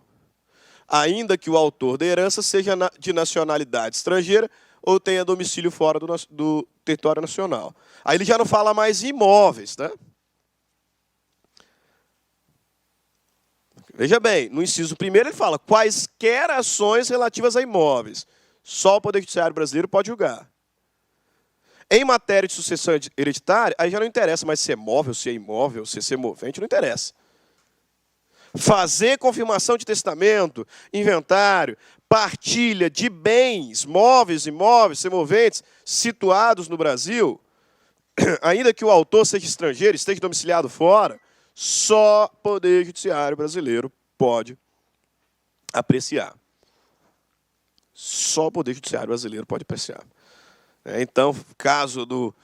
ainda que o autor da herança seja de nacionalidade estrangeira ou tenha domicílio fora do território nacional. Aí ele já não fala mais em imóveis, tá? Veja bem, no inciso 1º ele fala quaisquer ações relativas a imóveis. Só o Poder Judiciário brasileiro pode julgar. Em matéria de sucessão hereditária, aí já não interessa mais se é móvel, se é imóvel, se é semovente, não interessa. fazer confirmação de testamento, inventário, partilha de bens, móveis, imóveis, semoventes, situados no Brasil, ainda que o autor seja estrangeiro, esteja domiciliado fora, só o Poder Judiciário brasileiro pode apreciar. Só o Poder Judiciário brasileiro pode apreciar. Então, caso do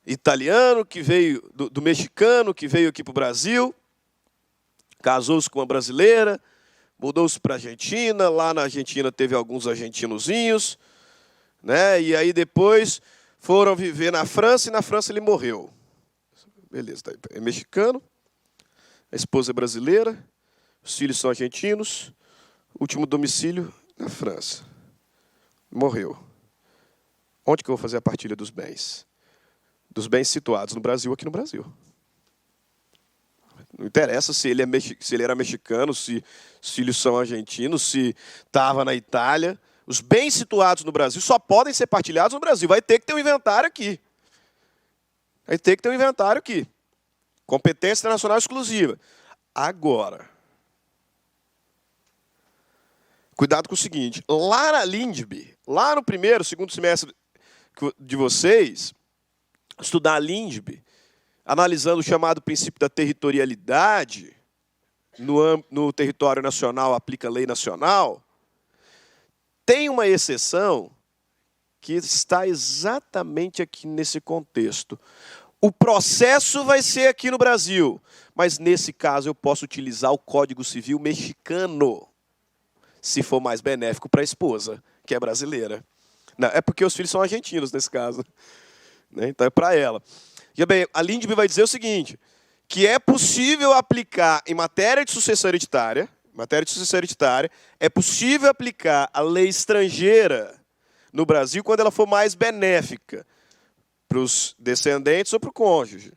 italiano que veio, do mexicano que veio aqui para o Brasil, casou-se com uma brasileira, mudou-se para a Argentina, lá na Argentina teve alguns argentinozinhos, né? E aí depois foram viver na França, e na França ele morreu. Beleza, é mexicano, a esposa é brasileira, os filhos são argentinos, último domicílio na França. Morreu. Onde que eu vou fazer a partilha dos bens? Dos bens situados no Brasil, aqui no Brasil. Não interessa se ele era mexicano, se os filhos são argentinos, se estava na Itália. Os bens situados no Brasil só podem ser partilhados no Brasil. Vai ter que ter um inventário aqui. Vai ter que ter um inventário aqui. Competência internacional exclusiva. Agora, cuidado com o seguinte. Lá na LINDB, lá no primeiro, segundo semestre de vocês, estudar a LINDB, analisando o chamado princípio da territorialidade, no território nacional aplica a lei nacional, tem uma exceção que está exatamente aqui nesse contexto. O processo vai ser aqui no Brasil, mas nesse caso eu posso utilizar o Código Civil mexicano, se for mais benéfico para a esposa, que é brasileira. Não, é porque os filhos são argentinos nesse caso. Então é para ela. E bem, a LINDB vai dizer o seguinte, que é possível aplicar em matéria de sucessão hereditária, é possível aplicar a lei estrangeira no Brasil quando ela for mais benéfica para os descendentes ou para o cônjuge.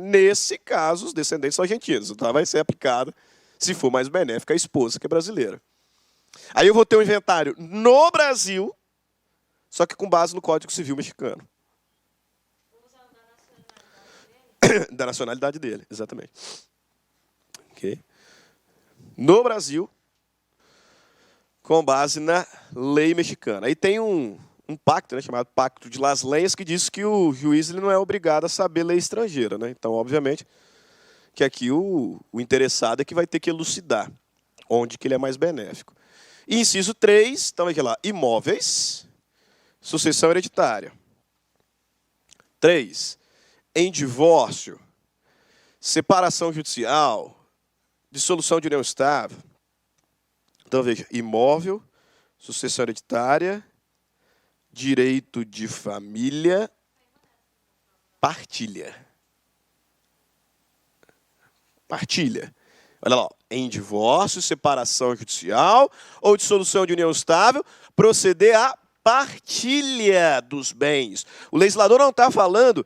Nesse caso, os descendentes são argentinos. Então vai ser aplicada, se for mais benéfica, a esposa, que é brasileira. Aí eu vou ter um inventário no Brasil, só que com base no Código Civil mexicano. Da nacionalidade dele, exatamente. Okay. No Brasil, com base na lei mexicana. Aí tem um pacto, né, chamado Pacto de Las Lenhas, que diz que o juiz ele não é obrigado a saber lei estrangeira. Né? Então, obviamente, que aqui o interessado é que vai ter que elucidar onde que ele é mais benéfico. E inciso 3, então, aqui lá, imóveis, sucessão hereditária. 3. Em divórcio, separação judicial, dissolução de união estável. Então, veja, imóvel, sucessão hereditária, direito de família, partilha. Partilha. Olha lá, em divórcio, separação judicial ou dissolução de união estável, proceder à partilha dos bens. O legislador não está falando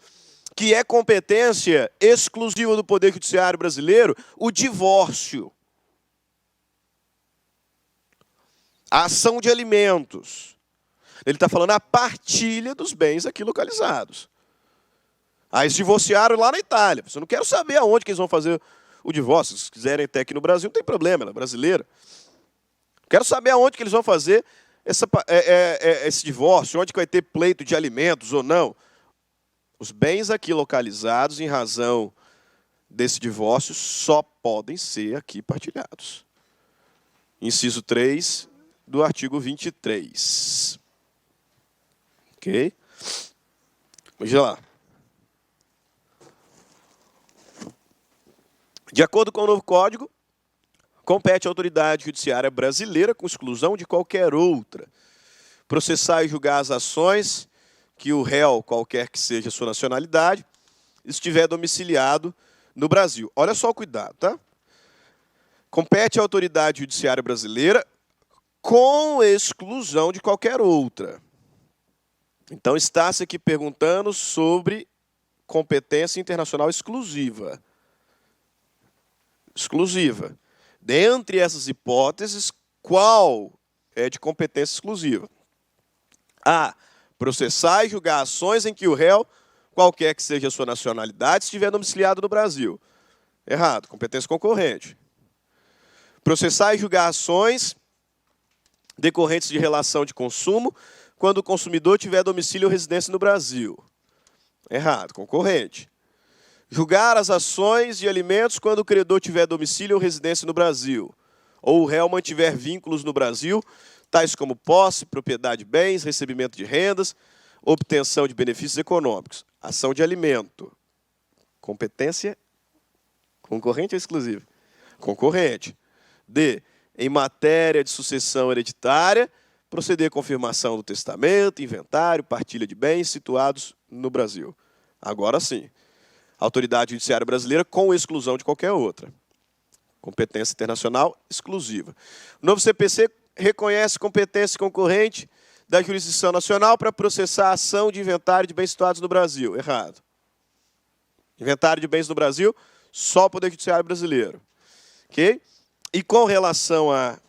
que é competência exclusiva do Poder Judiciário brasileiro o divórcio. A ação de alimentos. Ele está falando a partilha dos bens aqui localizados. Aí se divorciaram lá na Itália. Eu não quero saber aonde que eles vão fazer o divórcio. Se quiserem até aqui no Brasil, não tem problema, ela é brasileira. Quero saber aonde que eles vão fazer esse divórcio, onde que vai ter pleito de alimentos ou não. Os bens aqui localizados, em razão desse divórcio, só podem ser aqui partilhados. Inciso 3 do artigo 23. Ok? Vamos lá. De acordo com o novo Código, compete à autoridade judiciária brasileira, com exclusão de qualquer outra, processar e julgar as ações que o réu, qualquer que seja a sua nacionalidade, estiver domiciliado no Brasil. Olha só o cuidado, tá? Compete à autoridade judiciária brasileira com exclusão de qualquer outra. Então, está-se aqui perguntando sobre competência internacional exclusiva. Exclusiva. Dentre essas hipóteses, qual é de competência exclusiva? A. Processar e julgar ações em que o réu, qualquer que seja a sua nacionalidade, estiver domiciliado no Brasil. Errado. Competência concorrente. Processar e julgar ações decorrentes de relação de consumo quando o consumidor tiver domicílio ou residência no Brasil. Errado, concorrente. Julgar as ações de alimentos quando o credor tiver domicílio ou residência no Brasil, ou o réu mantiver vínculos no Brasil, tais como posse, propriedade de bens, recebimento de rendas, obtenção de benefícios econômicos. Ação de alimento. Competência concorrente ou exclusiva? Concorrente. D. Em matéria de sucessão hereditária, proceder à confirmação do testamento, inventário, partilha de bens situados no Brasil. Agora sim. Autoridade Judiciária Brasileira com exclusão de qualquer outra. Competência internacional exclusiva. O novo CPC reconhece competência concorrente da jurisdição nacional para processar a ação de inventário de bens situados no Brasil. Errado. Inventário de bens no Brasil, só o Poder Judiciário Brasileiro. Ok? E com relação a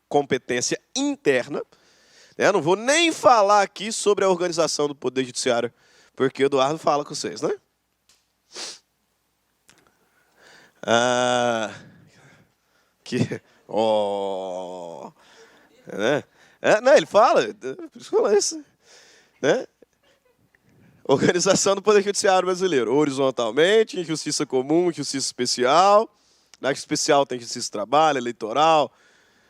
competência interna, né, não vou nem falar aqui sobre a organização do Poder Judiciário, porque o Eduardo fala com vocês, né? Né? Não, ele fala, por isso que eu falo isso, né? Organização do Poder Judiciário Brasileiro, horizontalmente, em justiça comum, justiça especial. Na justiça especial tem justiça do trabalho, eleitoral,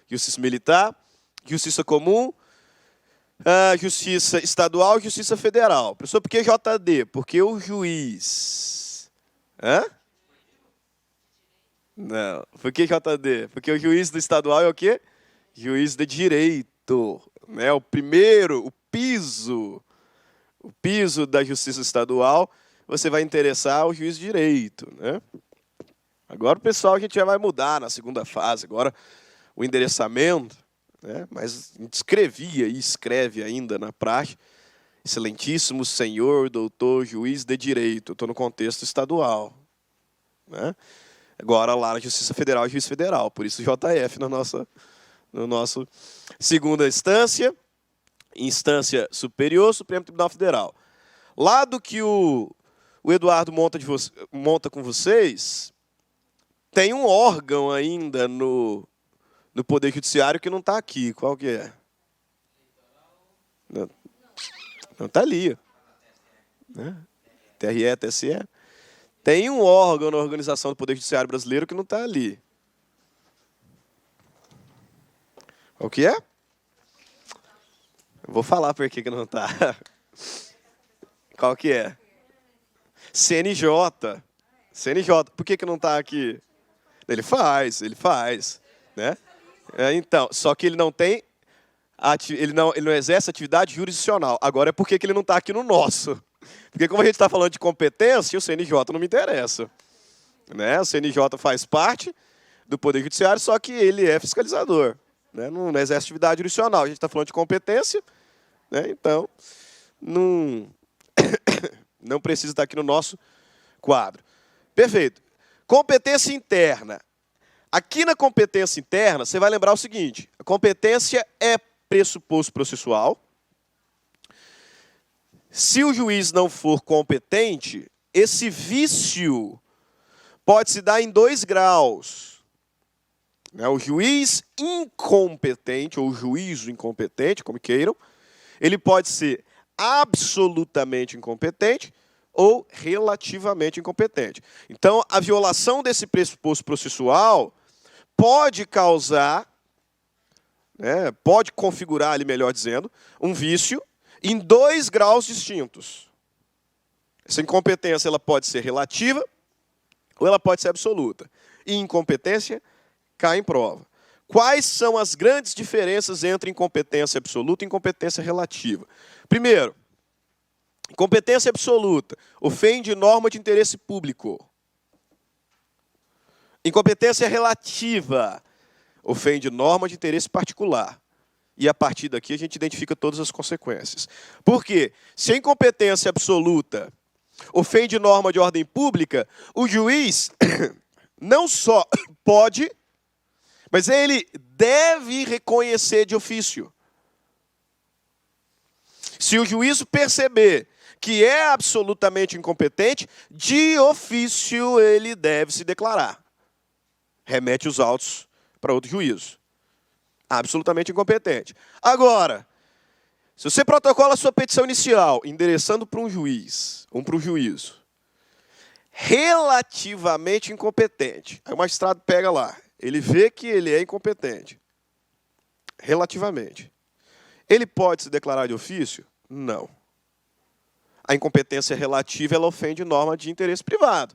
justiça militar, justiça comum, justiça estadual e justiça federal. Professor, por que JD? Porque o juiz... Não. Por que JD? Porque o juiz do estadual é o quê? Juiz de direito. Né? O primeiro, o piso da justiça estadual, você vai interessar ao juiz de direito. Né? Agora o pessoal a gente já vai mudar na segunda fase. Agora o endereçamento, né? Mas a gente escrevia e escreve ainda na praxe, excelentíssimo senhor, doutor, juiz de direito. Estou no contexto estadual. Né? Agora lá na Justiça Federal é juiz federal, por isso JF no nosso segunda instância superior, Supremo Tribunal Federal. Lá do que o Eduardo monta com vocês, tem um órgão ainda no Poder Judiciário que não está aqui. Qual que é? Não está ali. Né? TRE, TSE. Tem um órgão na organização do Poder Judiciário Brasileiro que não está ali. O que é? Eu vou falar por que não está. Qual que é? CNJ. CNJ. Por que não está aqui? Ele faz. Né? Então, só que ele não tem... Ele não exerce atividade jurisdicional. Agora é por que ele não está aqui no nosso. Porque como a gente está falando de competência, o CNJ não me interessa. Né? O CNJ faz parte do Poder Judiciário, só que ele é fiscalizador. Né? Não exerce atividade jurisdicional. A gente está falando de competência, né? Então não precisa estar aqui no nosso quadro. Perfeito. Competência interna. Aqui na competência interna, você vai lembrar o seguinte. A competência é pressuposto processual. Se o juiz não for competente, esse vício pode se dar em 2 graus. O juiz incompetente, ou o juízo incompetente, como queiram, ele pode ser absolutamente incompetente ou relativamente incompetente. Então, a violação desse pressuposto processual pode causar, né, pode configurar, ali, melhor dizendo, um vício em 2 graus distintos. Essa incompetência ela pode ser relativa ou ela pode ser absoluta. E incompetência cai em prova. Quais são as grandes diferenças entre incompetência absoluta e incompetência relativa? Primeiro, incompetência absoluta ofende norma de interesse público. Incompetência relativa ofende norma de interesse particular. E a partir daqui a gente identifica todas as consequências. Por quê? Se a incompetência absoluta ofende norma de ordem pública, o juiz não só pode, mas ele deve reconhecer de ofício. Se o juízo perceber que é absolutamente incompetente, de ofício ele deve se declarar. remete os autos para outro juízo. Absolutamente incompetente. Agora, se você protocola a sua petição inicial, endereçando para um juiz, ou para um juízo, relativamente incompetente, aí o magistrado pega lá, ele vê que ele é incompetente, relativamente. Ele pode se declarar de ofício? Não. A incompetência relativa, ela ofende norma de interesse privado.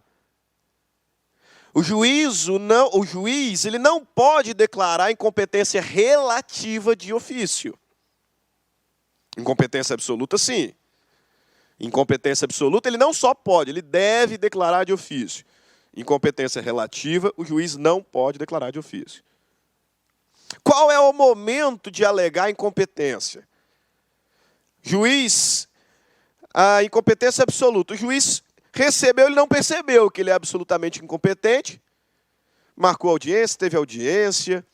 O juiz ele não pode declarar incompetência relativa de ofício. Incompetência absoluta, sim. Incompetência absoluta, ele não só pode, ele deve declarar de ofício. Incompetência relativa, o juiz não pode declarar de ofício. Qual é o momento de alegar incompetência? Juiz, a incompetência absoluta. O juiz recebeu, ele não percebeu que ele é absolutamente incompetente, marcou audiência, teve audiência,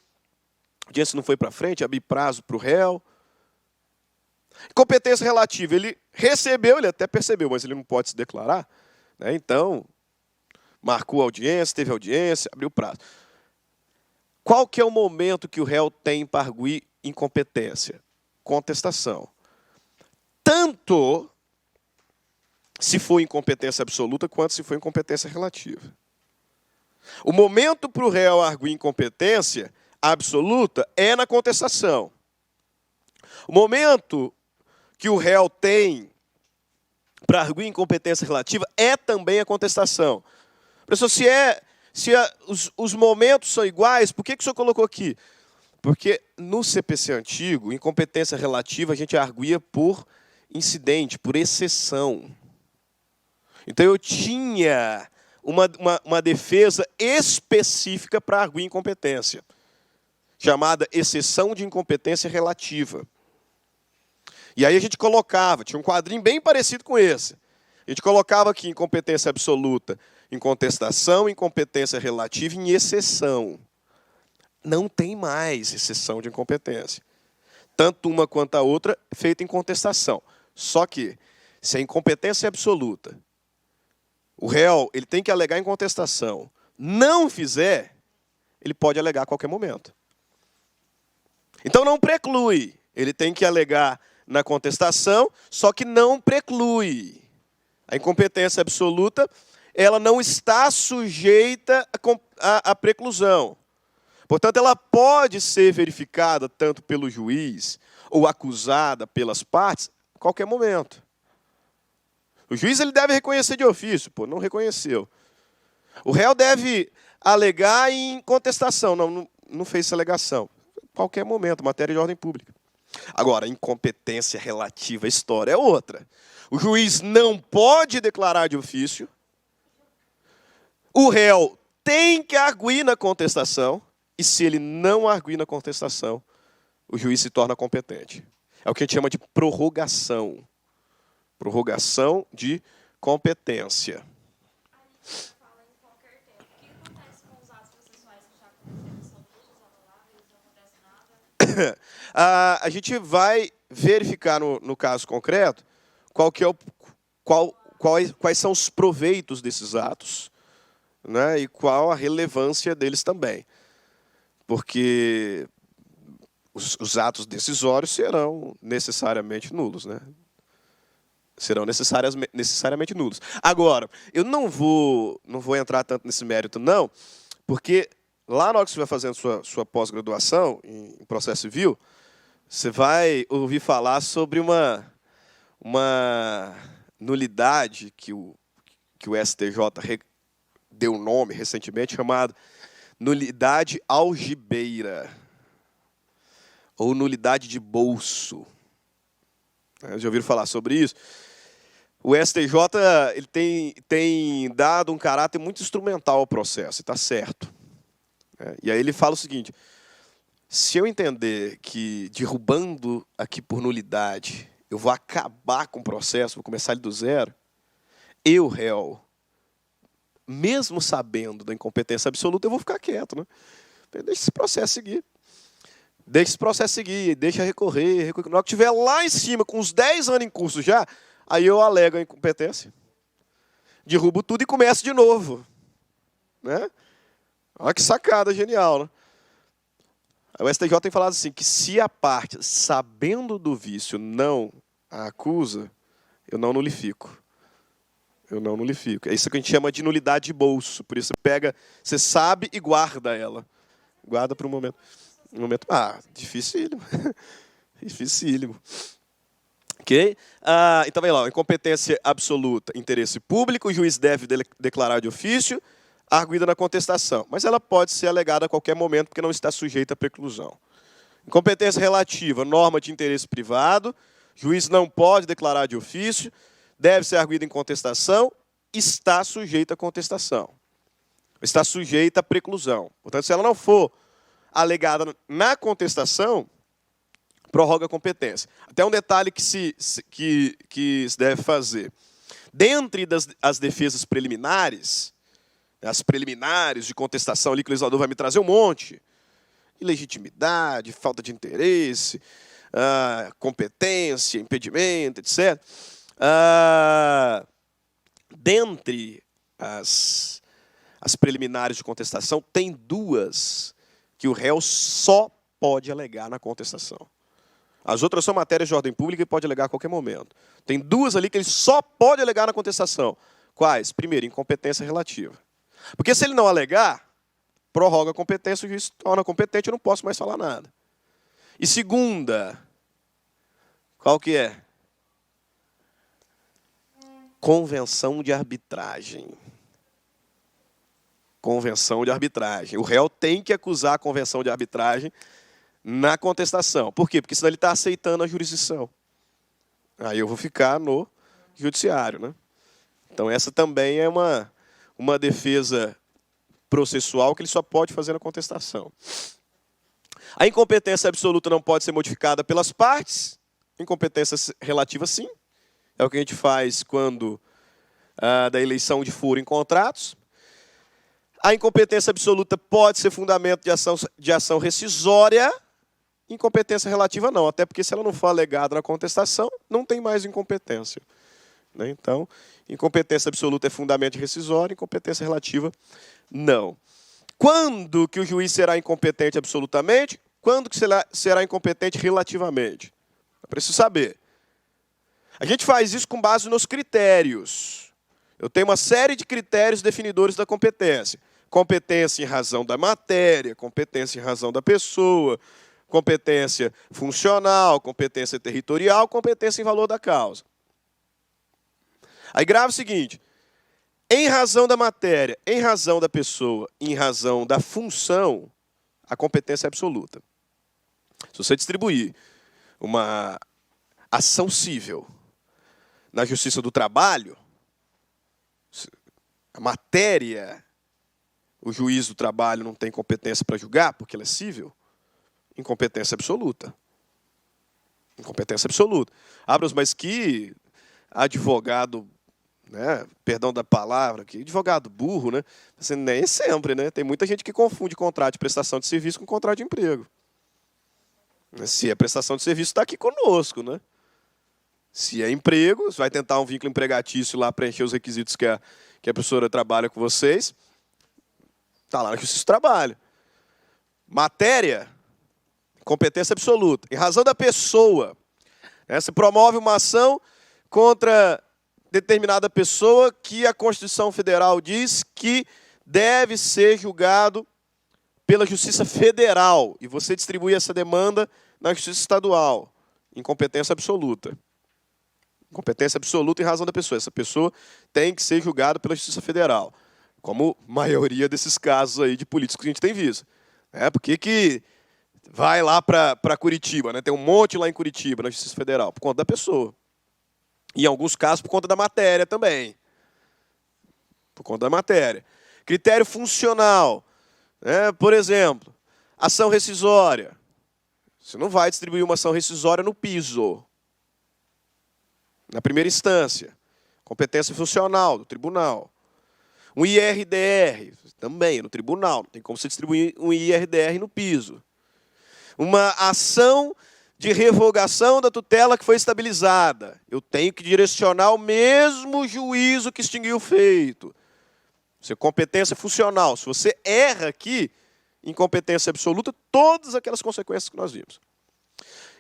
a audiência não foi para frente, abriu prazo para o réu. Incompetência relativa, ele recebeu, ele até percebeu, mas ele não pode se declarar, né? Então, marcou audiência, teve audiência, abriu prazo. Qual que é o momento que o réu tem para arguir incompetência? Contestação. Tanto se for incompetência absoluta, quanto se for incompetência relativa. O momento para o réu arguir incompetência absoluta é na contestação. O momento que o réu tem para arguir incompetência relativa é também a contestação. Professor, se os momentos são iguais, por que o senhor colocou aqui? Porque no CPC antigo, incompetência relativa, a gente arguía por incidente, por exceção. Então eu tinha uma defesa específica para arguir incompetência, chamada exceção de incompetência relativa. E aí a gente colocava, tinha um quadrinho bem parecido com esse. A gente colocava aqui incompetência absoluta em contestação, incompetência relativa em exceção. Não tem mais exceção de incompetência. Tanto uma quanto a outra feita em contestação. Só que, se a incompetência é absoluta, o réu ele tem que alegar em contestação, não fizer, ele pode alegar a qualquer momento. Então não preclui. Ele tem que alegar na contestação, só que não preclui. A incompetência absoluta, ela não está sujeita à preclusão. Portanto, ela pode ser verificada tanto pelo juiz ou acusada pelas partes a qualquer momento. O juiz ele deve reconhecer de ofício, não reconheceu. O réu deve alegar em contestação, não fez essa alegação. A qualquer momento, matéria de ordem pública. Agora, incompetência relativa à história é outra. O juiz não pode declarar de ofício. O réu tem que arguir na contestação. E se ele não arguir na contestação, o juiz se torna competente. É o que a gente chama de prorrogação. Prorrogação de competência. Fala em qualquer tempo. O que acontece com os atos processuais que já aconteceram? São todos anuláveis, não acontece nada? A gente vai verificar no caso concreto quais são os proveitos desses atos, né, e qual a relevância deles também. Porque os atos decisórios serão necessariamente nulos, né? Serão necessariamente nulos. Agora, eu não vou entrar tanto nesse mérito, não, porque lá na hora que você vai fazendo sua pós-graduação em processo civil, você vai ouvir falar sobre uma nulidade que o STJ deu nome recentemente, chamado nulidade algibeira, ou nulidade de bolso. Já ouviram falar sobre isso? O STJ ele tem dado um caráter muito instrumental ao processo, e está certo. E aí ele fala o seguinte: se eu entender que derrubando aqui por nulidade, eu vou acabar com o processo, vou começar ele do zero, eu, réu, mesmo sabendo da incompetência absoluta, eu vou ficar quieto, né? Deixa esse processo seguir. Deixa recorrer. Na hora que estiver lá em cima, com os 10 anos em curso já, aí eu alego a incompetência. Derrubo tudo e começo de novo. Né? Olha que sacada genial, né? O STJ tem falado assim, que se a parte, sabendo do vício, não a acusa, eu não nulifico. Eu não nulifico. É isso que a gente chama de nulidade de bolso. Por isso você sabe e guarda ela. Guarda para um momento. Dificílimo. Dificílimo. Ok? Então, vem lá. Incompetência absoluta, interesse público, o juiz deve declarar de ofício, arguida na contestação. Mas ela pode ser alegada a qualquer momento, porque não está sujeita à preclusão. Incompetência relativa, norma de interesse privado, juiz não pode declarar de ofício, deve ser arguida em contestação, está sujeita à contestação. Está sujeita à preclusão. Portanto, se ela não for alegada na contestação, prorroga a competência. Até um detalhe que se deve fazer. Dentre as defesas preliminares, as preliminares de contestação ali que o legislador vai me trazer um monte, ilegitimidade, falta de interesse, competência, impedimento, etc. Dentre as preliminares de contestação, tem duas que o réu só pode alegar na contestação. As outras são matérias de ordem pública e pode alegar a qualquer momento. Tem duas ali que ele só pode alegar na contestação. Quais? Primeiro, incompetência relativa. Porque se ele não alegar, prorroga a competência, o juiz se torna competente, eu não posso mais falar nada. E segunda, qual que é? Convenção de arbitragem. Convenção de arbitragem. O réu tem que acusar a convenção de arbitragem na contestação. Por quê? Porque senão ele está aceitando a jurisdição. Aí eu vou ficar no judiciário, né? Então essa também é uma defesa processual que ele só pode fazer na contestação. A incompetência absoluta não pode ser modificada pelas partes. Incompetência relativa, sim. É o que a gente faz quando da eleição de furo em contratos. A incompetência absoluta pode ser fundamento de ação rescisória. Incompetência relativa não, até porque se ela não for alegada na contestação, não tem mais incompetência. Né? Então, incompetência absoluta é fundamento rescisório, incompetência relativa não. Quando que o juiz será incompetente absolutamente? Quando que será incompetente relativamente? É preciso saber. A gente faz isso com base nos critérios. Eu tenho uma série de critérios definidores da competência. Competência em razão da matéria, competência em razão da pessoa, competência funcional, competência territorial, competência em valor da causa. Aí grava o seguinte, em razão da matéria, em razão da pessoa, em razão da função, a competência é absoluta. Se você distribuir uma ação civil na Justiça do Trabalho, a matéria, o juiz do trabalho não tem competência para julgar, porque ela é civil, incompetência absoluta. Incompetência absoluta. Mas que advogado, né, perdão da palavra, que advogado burro, né? Assim, nem sempre, né? Tem muita gente que confunde contrato de prestação de serviço com contrato de emprego. Se é prestação de serviço, está aqui conosco, né? Se é emprego, você vai tentar um vínculo empregatício lá preencher os requisitos que a professora trabalha com vocês, está lá na Justiça do Trabalho. Matéria, competência absoluta. Em razão da pessoa, né, você promove uma ação contra determinada pessoa que a Constituição Federal diz que deve ser julgado pela Justiça Federal. E você distribui essa demanda na Justiça Estadual. Incompetência absoluta. Competência absoluta em razão da pessoa. Essa pessoa tem que ser julgada pela Justiça Federal. Como a maioria desses casos aí de políticos que a gente tem visto. Por que vai lá para Curitiba? Né? Tem um monte lá em Curitiba, na Justiça Federal, por conta da pessoa. E em alguns casos, por conta da matéria também. Por conta da matéria. Critério funcional. Né? Por exemplo, ação rescisória. Você não vai distribuir uma ação rescisória no piso. Na primeira instância. Competência funcional do tribunal. Um IRDR, também no tribunal. Não tem como você distribuir um IRDR no piso. Uma ação de revogação da tutela que foi estabilizada. Eu tenho que direcionar o mesmo juízo que extinguiu o feito. Isso é competência funcional. Se você erra aqui, incompetência absoluta, todas aquelas consequências que nós vimos.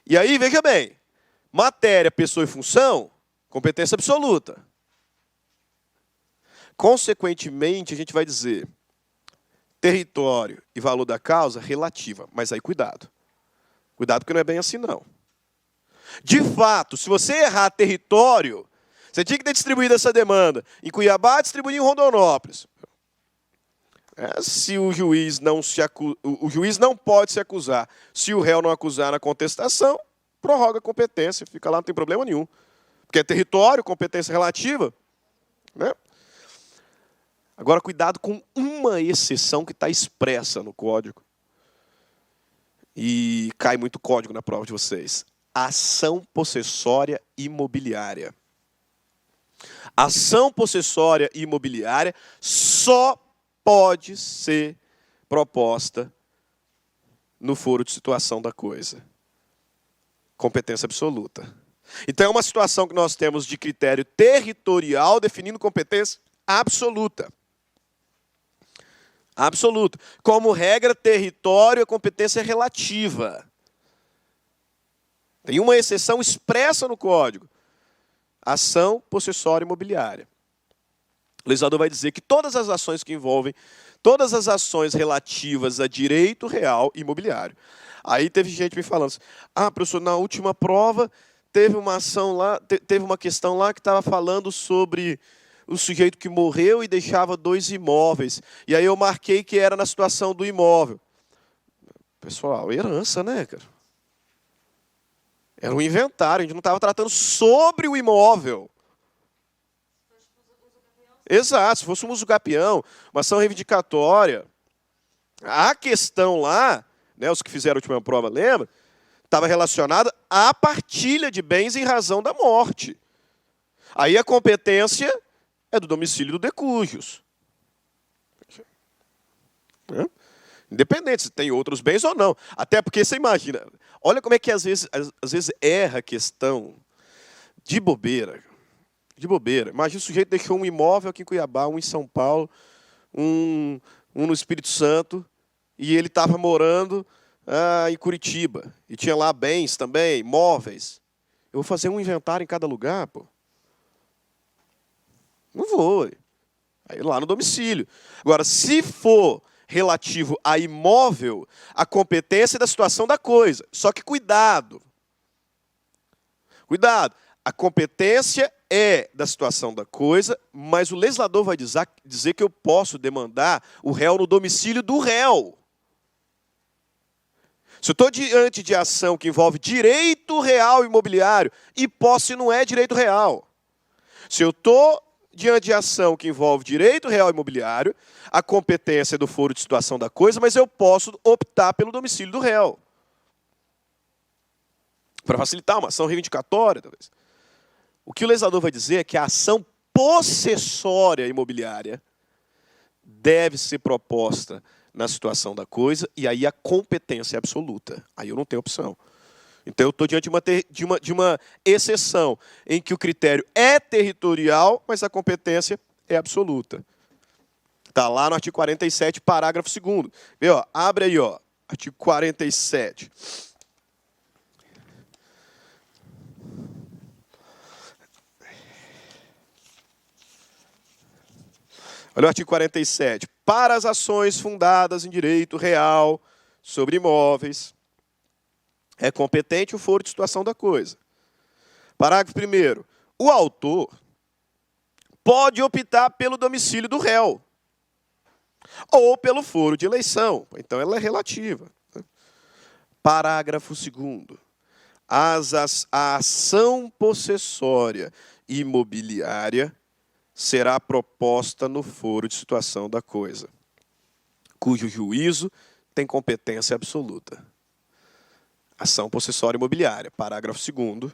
E aí, veja bem, matéria, pessoa e função, competência absoluta. Consequentemente, a gente vai dizer território e valor da causa relativa. Mas aí, cuidado. Cuidado porque não é bem assim, não. De fato, se você errar território, você tinha que ter distribuído essa demanda em Cuiabá, distribuir em Rondonópolis. Se o juiz o juiz não pode se acusar. Se o réu não acusar na contestação, prorroga a competência, fica lá, não tem problema nenhum. Porque é território, competência relativa. Né? Agora, cuidado com uma exceção que está expressa no código. E cai muito código na prova de vocês. Ação possessória imobiliária. Ação possessória imobiliária só pode ser proposta no foro de situação da coisa. Competência absoluta. Então é uma situação que nós temos de critério territorial definindo competência absoluta. Absoluta. Como regra, território é competência relativa. Tem uma exceção expressa no código. Ação possessória imobiliária. O legislador vai dizer que todas as ações que envolvem, todas as ações relativas a direito real imobiliário. Aí teve gente me falando assim, professor, na última prova teve uma ação lá, teve uma questão lá que estava falando sobre o sujeito que morreu e deixava 2 imóveis. E aí eu marquei que era na situação do imóvel. Pessoal, herança, né, cara? Era um inventário, a gente não estava tratando sobre o imóvel. Exato, se fosse um usucapião, uma ação reivindicatória. A questão lá, né, os que fizeram a última prova, lembra? Estava relacionada à partilha de bens em razão da morte. Aí a competência é do domicílio do decúgios. Independente se tem outros bens ou não. Até porque você imagina, olha como é que às vezes erra a questão de bobeira. De bobeira. Imagina o sujeito deixou um imóvel aqui em Cuiabá, um em São Paulo, um no Espírito Santo, e ele estava morando em Curitiba. E tinha lá bens também, móveis. Eu vou fazer um inventário em cada lugar, pô. Não vou. Aí lá no domicílio. Agora, se for relativo a imóvel, a competência é da situação da coisa. Só que cuidado. Cuidado. A competência é da situação da coisa, mas o legislador vai dizer que eu posso demandar o réu no domicílio do réu. Se eu estou diante de ação que envolve direito real imobiliário, e posse não é direito real. Se eu estou diante de ação que envolve direito real imobiliário, a competência é do foro de situação da coisa, mas eu posso optar pelo domicílio do réu. Para facilitar uma ação reivindicatória, talvez. O que o legislador vai dizer é que a ação possessória imobiliária deve ser proposta na situação da coisa, e aí a competência é absoluta. Aí eu não tenho opção. Então eu estou diante de uma exceção em que o critério é territorial, mas a competência é absoluta. Está lá no artigo 47, parágrafo 2º. Vê, ó, abre aí, ó, artigo 47. Olha o artigo 47. Para as ações fundadas em direito real sobre imóveis, é competente o foro de situação da coisa. Parágrafo 1º. O autor pode optar pelo domicílio do réu ou pelo foro de eleição. Então, ela é relativa. Parágrafo 2º. A ação possessória imobiliária será proposta no foro de situação da coisa, cujo juízo tem competência absoluta. Ação possessória imobiliária, parágrafo 2º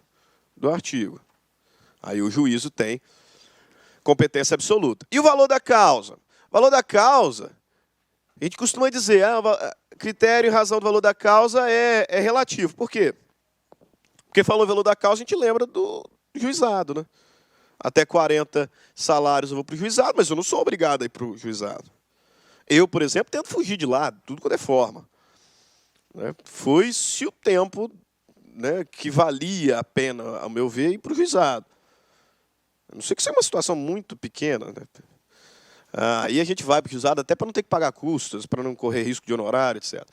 do artigo. Aí o juízo tem competência absoluta. E o valor da causa? O valor da causa, a gente costuma dizer, critério e razão do valor da causa é relativo. Por quê? Porque falou o valor da causa, a gente lembra do juizado, né? Até 40 salários eu vou para o juizado, mas eu não sou obrigado a ir para o juizado. Eu, por exemplo, tento fugir de lá, tudo quanto é forma. Né? Foi-se o tempo, né, que valia a pena, ao meu ver, ir para o juizado. A não sei que isso é uma situação muito pequena. Né? Aí a gente vai para o juizado até para não ter que pagar custos, para não correr risco de honorário, etc.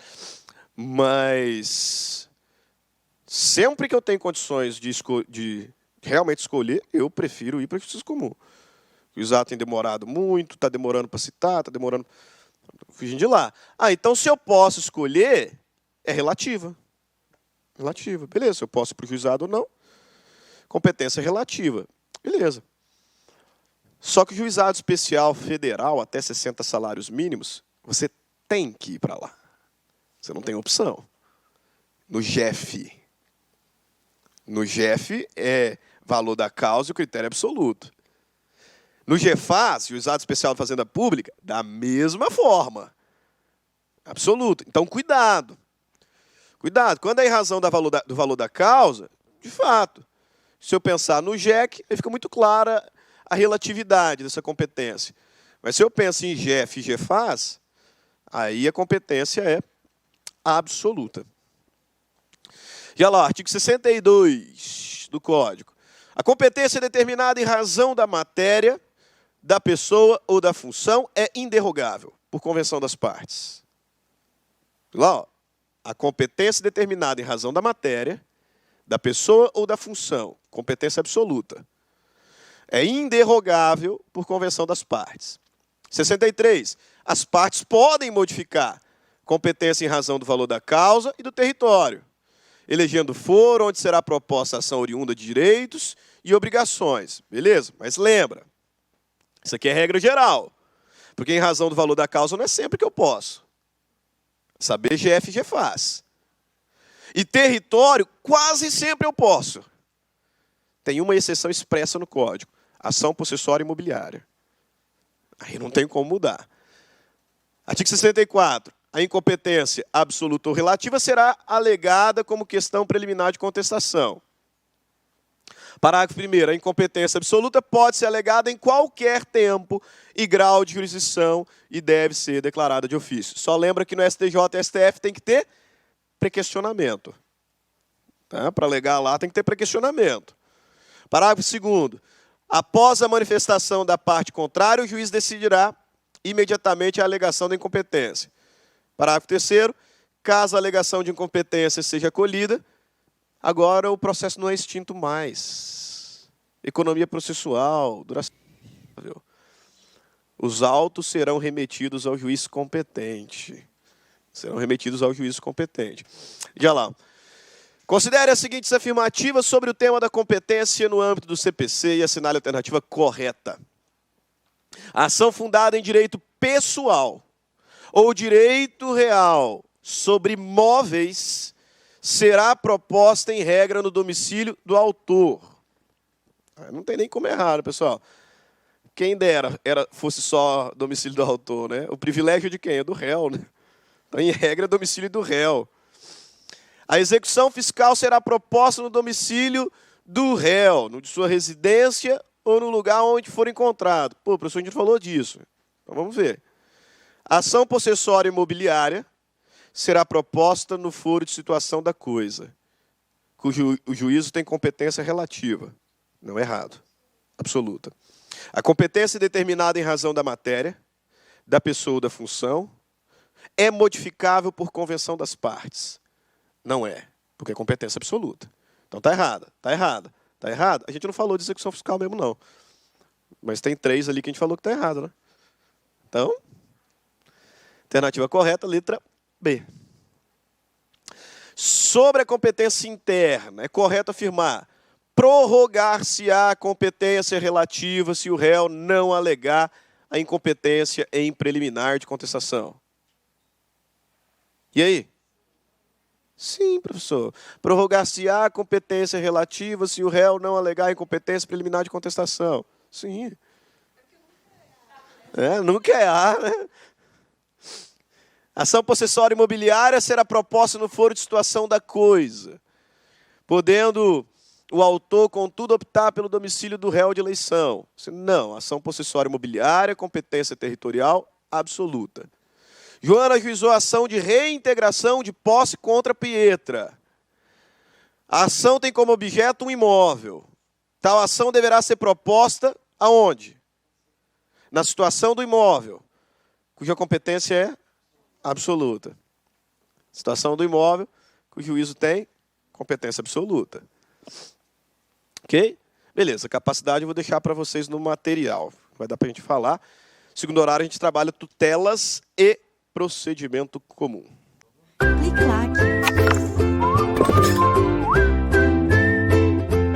Mas sempre que eu tenho condições de realmente escolher, eu prefiro ir para a justiça comum. O juizado tem demorado muito, está demorando para citar, está demorando... Fugindo de lá. Então se eu posso escolher, é relativa. Relativa. Beleza, se eu posso ir para o juizado ou não. Competência relativa. Beleza. Só que o juizado especial federal, até 60 salários mínimos, você tem que ir para lá. Você não tem opção. No GEF. No GEF é valor da causa e o critério absoluto. No GEFAS, Juizado Especial de Fazenda Pública, da mesma forma. Absoluto. Então, cuidado. Cuidado. Quando é em razão do valor da causa, de fato, se eu pensar no GEC, aí fica muito clara a relatividade dessa competência. Mas se eu penso em GEF e GEFAS, aí a competência é absoluta. Já lá, artigo 62 do Código. A competência determinada em razão da matéria, da pessoa ou da função é inderrogável, por convenção das partes. Lá, ó, a competência determinada em razão da matéria, da pessoa ou da função, competência absoluta, é inderrogável por convenção das partes. 63. As partes podem modificar competência em razão do valor da causa e do território, elegendo foro onde será proposta a ação oriunda de direitos e obrigações. Beleza? Mas lembra, isso aqui é regra geral. Porque em razão do valor da causa não é sempre que eu posso. Saber GF e GFAS. E território, quase sempre eu posso. Tem uma exceção expressa no Código. Ação possessória imobiliária. Aí não tem como mudar. Artigo 64. A incompetência absoluta ou relativa será alegada como questão preliminar de contestação. Parágrafo 1º. A incompetência absoluta pode ser alegada em qualquer tempo e grau de jurisdição e deve ser declarada de ofício. Só lembra que no STJ e STF tem que ter prequestionamento. Tá? Para alegar lá tem que ter prequestionamento. Parágrafo 2º. Após a manifestação da parte contrária, o juiz decidirá imediatamente a alegação da incompetência. Parágrafo 3º. Caso a alegação de incompetência seja acolhida, agora o processo não é extinto mais. Economia processual, duração. Os autos serão remetidos ao juiz competente. Serão remetidos ao juiz competente. Já lá. Considere as seguintes afirmativas sobre o tema da competência no âmbito do CPC e assinale a alternativa correta. A ação fundada em direito pessoal ou direito real sobre móveis será proposta em regra no domicílio do autor. Não tem nem como errar, pessoal. Quem dera fosse só domicílio do autor, né? O privilégio de quem? É do réu, né? Então, em regra, é domicílio do réu. A execução fiscal será proposta no domicílio do réu, no de sua residência ou no lugar onde for encontrado. Pô, professor, a gente falou disso. Então, vamos ver. A ação possessória imobiliária será proposta no foro de situação da coisa, cujo o juízo tem competência relativa. Não errado. Absoluta. A competência determinada em razão da matéria, da pessoa ou da função, é modificável por convenção das partes. Não é, porque é competência absoluta. Então está errada, está errada, está errada. A gente não falou de execução fiscal mesmo, não. Mas tem 3 ali que a gente falou que está errado, né? Então, alternativa correta, letra B. Sobre a competência interna, é correto afirmar: prorrogar-se-á a competência relativa se o réu não alegar a incompetência em preliminar de contestação. E aí? Sim, professor. Prorrogar-se-á a competência relativa se o réu não alegar a incompetência preliminar de contestação. Sim. Nunca é A, né? Ação possessória imobiliária será proposta no foro de situação da coisa, podendo o autor, contudo, optar pelo domicílio do réu de eleição. Não, ação possessória imobiliária, competência territorial absoluta. Joana ajuizou a ação de reintegração de posse contra Pietra. A ação tem como objeto um imóvel. Tal ação deverá ser proposta aonde? Na situação do imóvel, cuja competência é absoluta. Situação do imóvel, cujo juízo tem competência absoluta. Ok? Beleza, capacidade eu vou deixar para vocês no material. Vai dar para a gente falar. Segundo horário, a gente trabalha tutelas e procedimento comum. Clique lá.